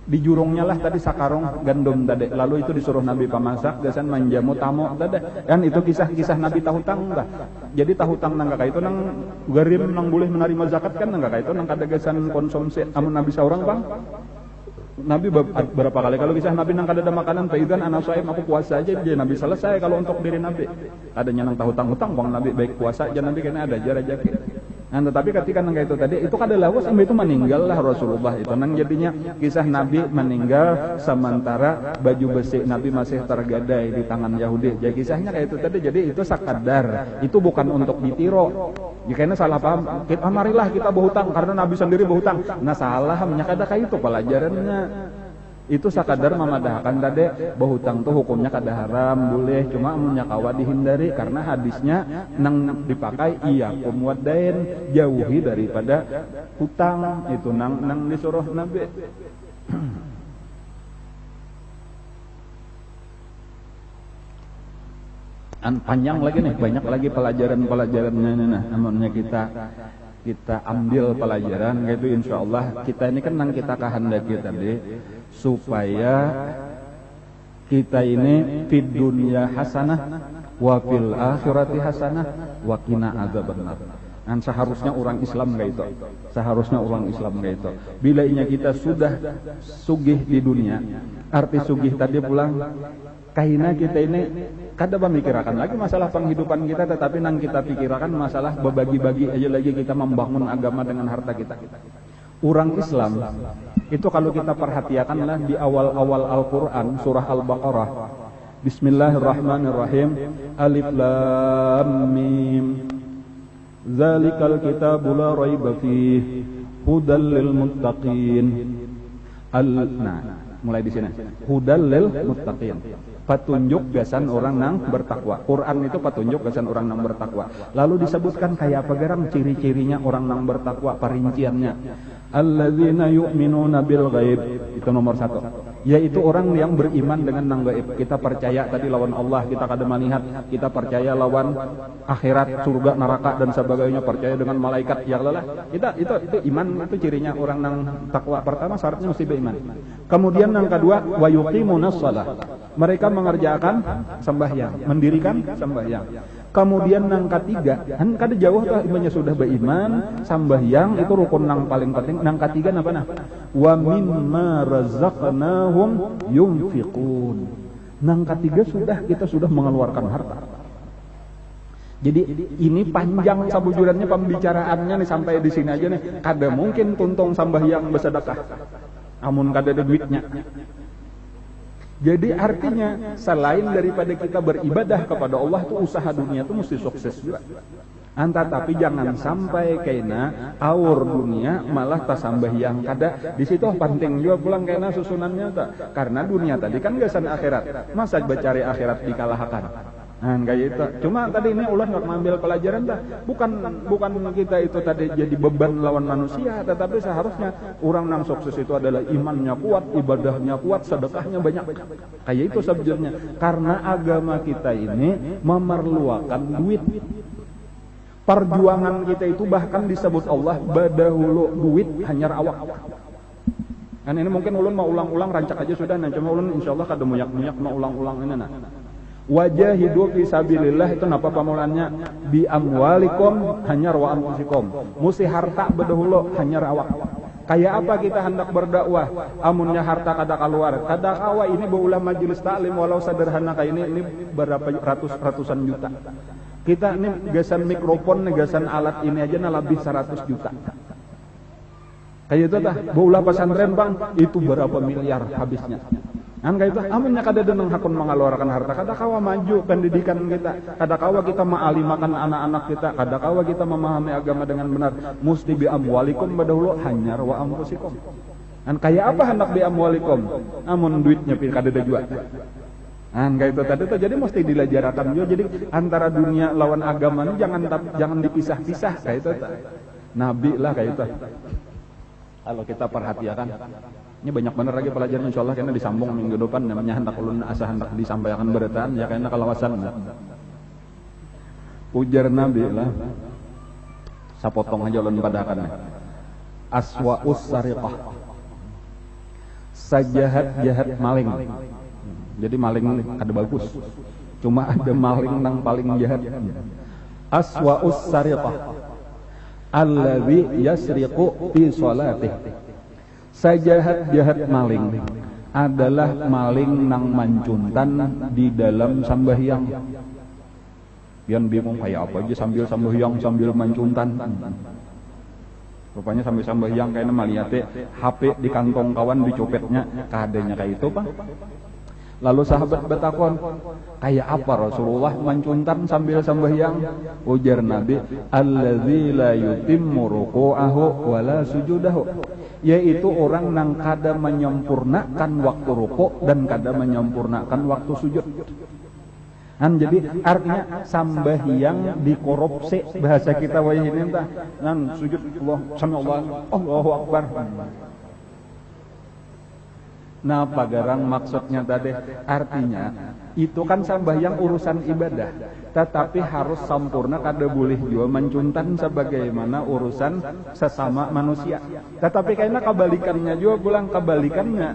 di jurungnya lah tadi sakarong gandum tadi. Lalu itu disuruh Nabi pemasak gasan menjamu tamu tadi. Itu kisah-kisah Nabi tahu hutang dah. Jadi tahu hutang nang kakak itu nang garim nang boleh menerima zakat kan nang kakak itu nang kada gasan konsumsi amun Nabi seorang bang. Nabi berapa kali kalau kisah Nabi nang kada ada makanan faidan ana shaim aku puasa aja jadi Nabi selesai kalau untuk diri Nabi. Adanya nang tahu hutang bang Nabi baik puasa aja Nabi kena ada aja. Tetapi ketika nang itu tadi itu kada lawas itu meninggal lah Rasulullah itu nang jadinya kisah Nabi meninggal sementara baju besi Nabi masih tergadai di tangan Yahudi. Jadi kisahnya kayak itu tadi. Jadi itu sakadar, itu bukan untuk ditiro. Jika salah paham, marilah kita berhutang karena Nabi sendiri berhutang. Nah salah, kada kayak itu pelajarannya. Itu sakadar memadahkan tadi bahutang tuh hukumnya kada haram boleh, cuma amunnya kawa dihindari karena hadisnya nang dipakai iyakum wadain, jauhi daripada hutang. Itu nang disuruh Nabi. Panjang lagi nih, banyak lagi pelajaran-pelajarannya. Nah, namanya kita ambil pelajaran gitu, insya Allah kita ini kan nang kita kehendaki tadi supaya kita ini fid dunya hasanah wa fil akhirati hasanah wa qina adzabannar. Dan seharusnya orang Islam kayak itu. Seharusnya orang Islam kayak itu. Bila inya kita sudah sugih di dunia, arti sugih tadi pulang kaina kita ini kada memikirkan lagi masalah penghidupan kita, tetapi nang kita pikirkan masalah berbagi-bagi aja lagi kita membangun agama dengan harta kita. Orang Islam itu kalau kita perhatikanlah di awal-awal Al-Quran surah Al-Baqarah, Bismillahirrahmanirrahim, Alif Lam Mim, Zalikal kitabu la raiba fih, hudal lil muttaqin. Nah, mulai di sini. Hudal lil muttaqin. Petunjuk gasan orang nang bertakwa. Quran itu petunjuk gasan orang nang bertakwa. Lalu disebutkan kayak apa garang ciri-cirinya orang nang bertakwa, perinciannya. Alladzina yu'minuna bil ghaib. Itu nomor 1. Yaitu orang yang beriman dengan nang gaib. Kita percaya tadi lawan Allah, kita kada melihat, kita percaya lawan akhirat, surga, neraka dan sebagainya, percaya dengan malaikat ya Allah. Itu iman, itu cirinya orang nang takwa. Pertama syaratnya mesti beriman. Kemudian yang kedua, wa yuqimunas shalah. Mereka mengerjakan sembahyang, mendirikan sembahyang. Kemudian nang ketiga, kan kada jauh lah imannya sudah beriman, sembahyang itu rukun nang paling penting. Nang ketiga apa nah? Wa mimma razaqnahum yunfiqun. Nang ketiga kita sudah mengeluarkan harta. Jadi ini panjang sabujurannya pembicaraannya nih, sampai di sini aja nih. Kada mungkin tuntung sembahyang bersedekah. Amun kada ada duitnya. Jadi artinya selain daripada kita beribadah kepada Allah tuh usaha dunia tuh mesti sukses juga. Tapi jangan sampai kena aur dunia malah tasambahyang kada. Di situ penting juga pulang kena susunannya tak. Karena dunia tadi kan gasan akhirat. Masa bercari akhirat dikalahkan. Nah, kayak itu. Cuma tadi ini ulah nggak mengambil pelajaran dah. Bukan kita itu tadi jadi beban lawan manusia, tetapi seharusnya orang yang sukses itu adalah imannya kuat, ibadahnya kuat, sedekahnya banyak. Kayak itu sebenarnya. Karena agama kita ini memerlukan duit. Perjuangan kita itu bahkan disebut Allah badahulu duit hanyar awak. Kan ini mungkin ulun mau ulang-ulang rancak aja sudah. Nah, cuma ulun insyaallah kada munyak-munyak mau ulang-ulang ini nah. Wajahidu fi sabilillah itu napa pamulaannya bi amwalikum hanyar wa anfusikum. Musti harta bedahulu hanyar awak. Kayak apa kita hendak berdakwah? Amunnya harta kada keluar. Kada kawa ini beulah majelis taklim walau sederhana kayak ini berapa ratusan juta. Kita ini gasan mikrofon, gasan alat ini aja nah lebih 100 juta. Kayak itu tah, beulah pesantren Bang, itu berapa miliar habisnya. Kan kayak itu, amunnya kada deneng hakun mengeluarkan harta, kada kawa maju pendidikan kita, kada kawa kita ma'alimakan anak-anak kita, kada kawa kita memahami agama dengan benar. Musti bi amwalikum badahulu hanyar wa anfusikum. Kan kayak apa hendak bi amwalikum? Amun duitnya kada ada juga. Kan kayak itu tadi tuh, jadi mesti dilajarakan juga. Jadi antara dunia lawan agama ini jangan dipisah-pisah kayak itu. Nabi lah kayak itu. Kalau kita perhatikan, ini banyak benar lagi pelajaran insyaallah karena disambung minggu depan namanya hendak ulun asa hendak disampaikan beritaan ya karena kalawasan. Ujar Nabi lah. Sapotong aja ulun padakan. Aswa'us sariqah. Sajahat-jahat maling. Jadi maling ada bagus. Cuma ada maling yang paling jahat. Aswa'us sariqah. Allazi yasriqu fi sholatih. Sajahat-jahat maling adalah maling nang mancuntan di dalam sambahyang. Pian bingung kayak apa aja sambil sambahyang sambil mancuntan. Rupanya sambil sambahyang kayaknya maliate HP di kantong kawan dicopetnya, kadenya kayak itu Pak. Lalu sahabat bertakon, kayak apa Rasulullah mancuntan sambil sembahyang? Ujar Nabi, allazi la yutimmu ruku'ahu wa la sujudahu. yaitu orang nang kada menyempurnakan waktu rukuk dan kada menyempurnakan waktu sujud. Jadi artinya sambahyang dikorupsi bahasa kita wayah ini entah nang sujud Allah sami Allahu akbar. Nah pagarang maksudnya tadi artinya itu kan sambahyang urusan ibadah, tetapi harus sempurna, kada boleh juga mencuntan sebagaimana urusan sesama manusia. Tetapi kayaknya kebalikannya juga pulang kebalikannya.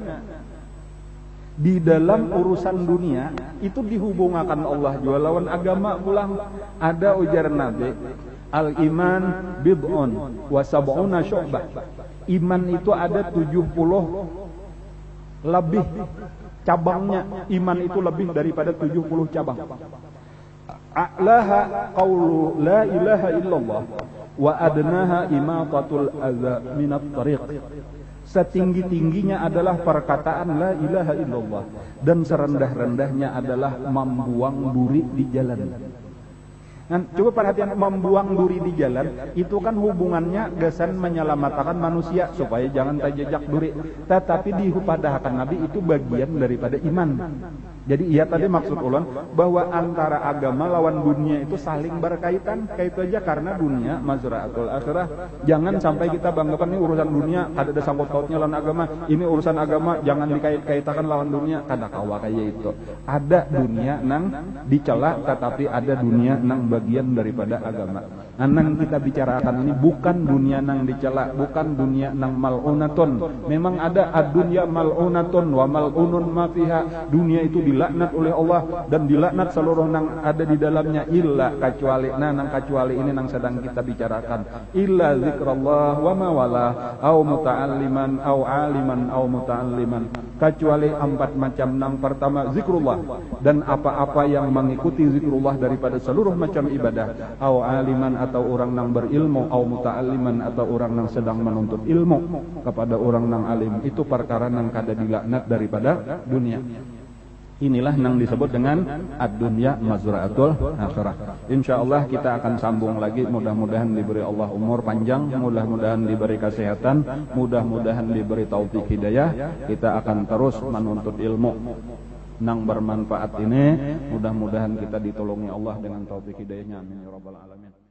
Di dalam urusan dunia itu dihubungkan Allah juga lawan agama pulang. Ada ujar Nabi, al-iman bid'un wa sab'una syu'bah. Iman itu ada 70 lebih cabangnya. Iman itu lebih daripada 70 cabang. A'laha qawlu la ilaha illallah wa adnaha imatatul adza minat tariq. Setinggi-tingginya adalah perkataan la ilaha illallah dan serendah-rendahnya adalah membuang duri di jalan. Kan coba perhatian, membuang duri di jalan itu kan hubungannya gasan menyelamatkan manusia supaya jangan terjejak duri. Tetapi dipadahkan Nabi itu bagian daripada iman. Jadi iya tadi maksud ulun bahwa antara agama lawan dunia itu saling berkaitan. Kayak itu aja karena dunia mazra'atul akhirah. Jangan sampai kita banggakan ini urusan dunia ada sangkut pautnya lawan agama. Ini urusan agama jangan dikait-kaitakan lawan dunia. Kada kawa kayak itu. Ada dunia nang dicela tetapi ada dunia nang bagian daripada agama. Nang kita bicarakan ini bukan dunia nang dicela, bukan dunia nang mal'unatun. Memang ada ad-dunya mal'unatun wa mal'unun ma fiha. Dunia itu dilaknat oleh Allah dan dilaknat seluruh nang ada di dalamnya illa kecuali nang kecuali ini nang sedang kita bicarakan. Illa zikrullah wa ma wala au muta'alliman au aliman au muta'alliman. Kecuali 4 macam. Nang pertama zikrullah dan apa-apa yang mengikuti zikrullah daripada seluruh macam ibadah, au aliman atau orang nang berilmu, au muta'alliman atau orang nang sedang menuntut ilmu kepada orang nang alim. Itu perkara nang kada dilaknat daripada dunia. Inilah yang disebut dengan ad-dunya mazra'atul akhirah. Insyaallah kita akan sambung lagi. Mudah-mudahan diberi Allah umur panjang, mudah-mudahan diberi kesehatan, mudah-mudahan diberi taufik hidayah. Kita akan terus menuntut ilmu nang bermanfaat ini. Mudah-mudahan kita ditolongi Allah dengan taufik hidayahnya. Amin ya rabbal alamin.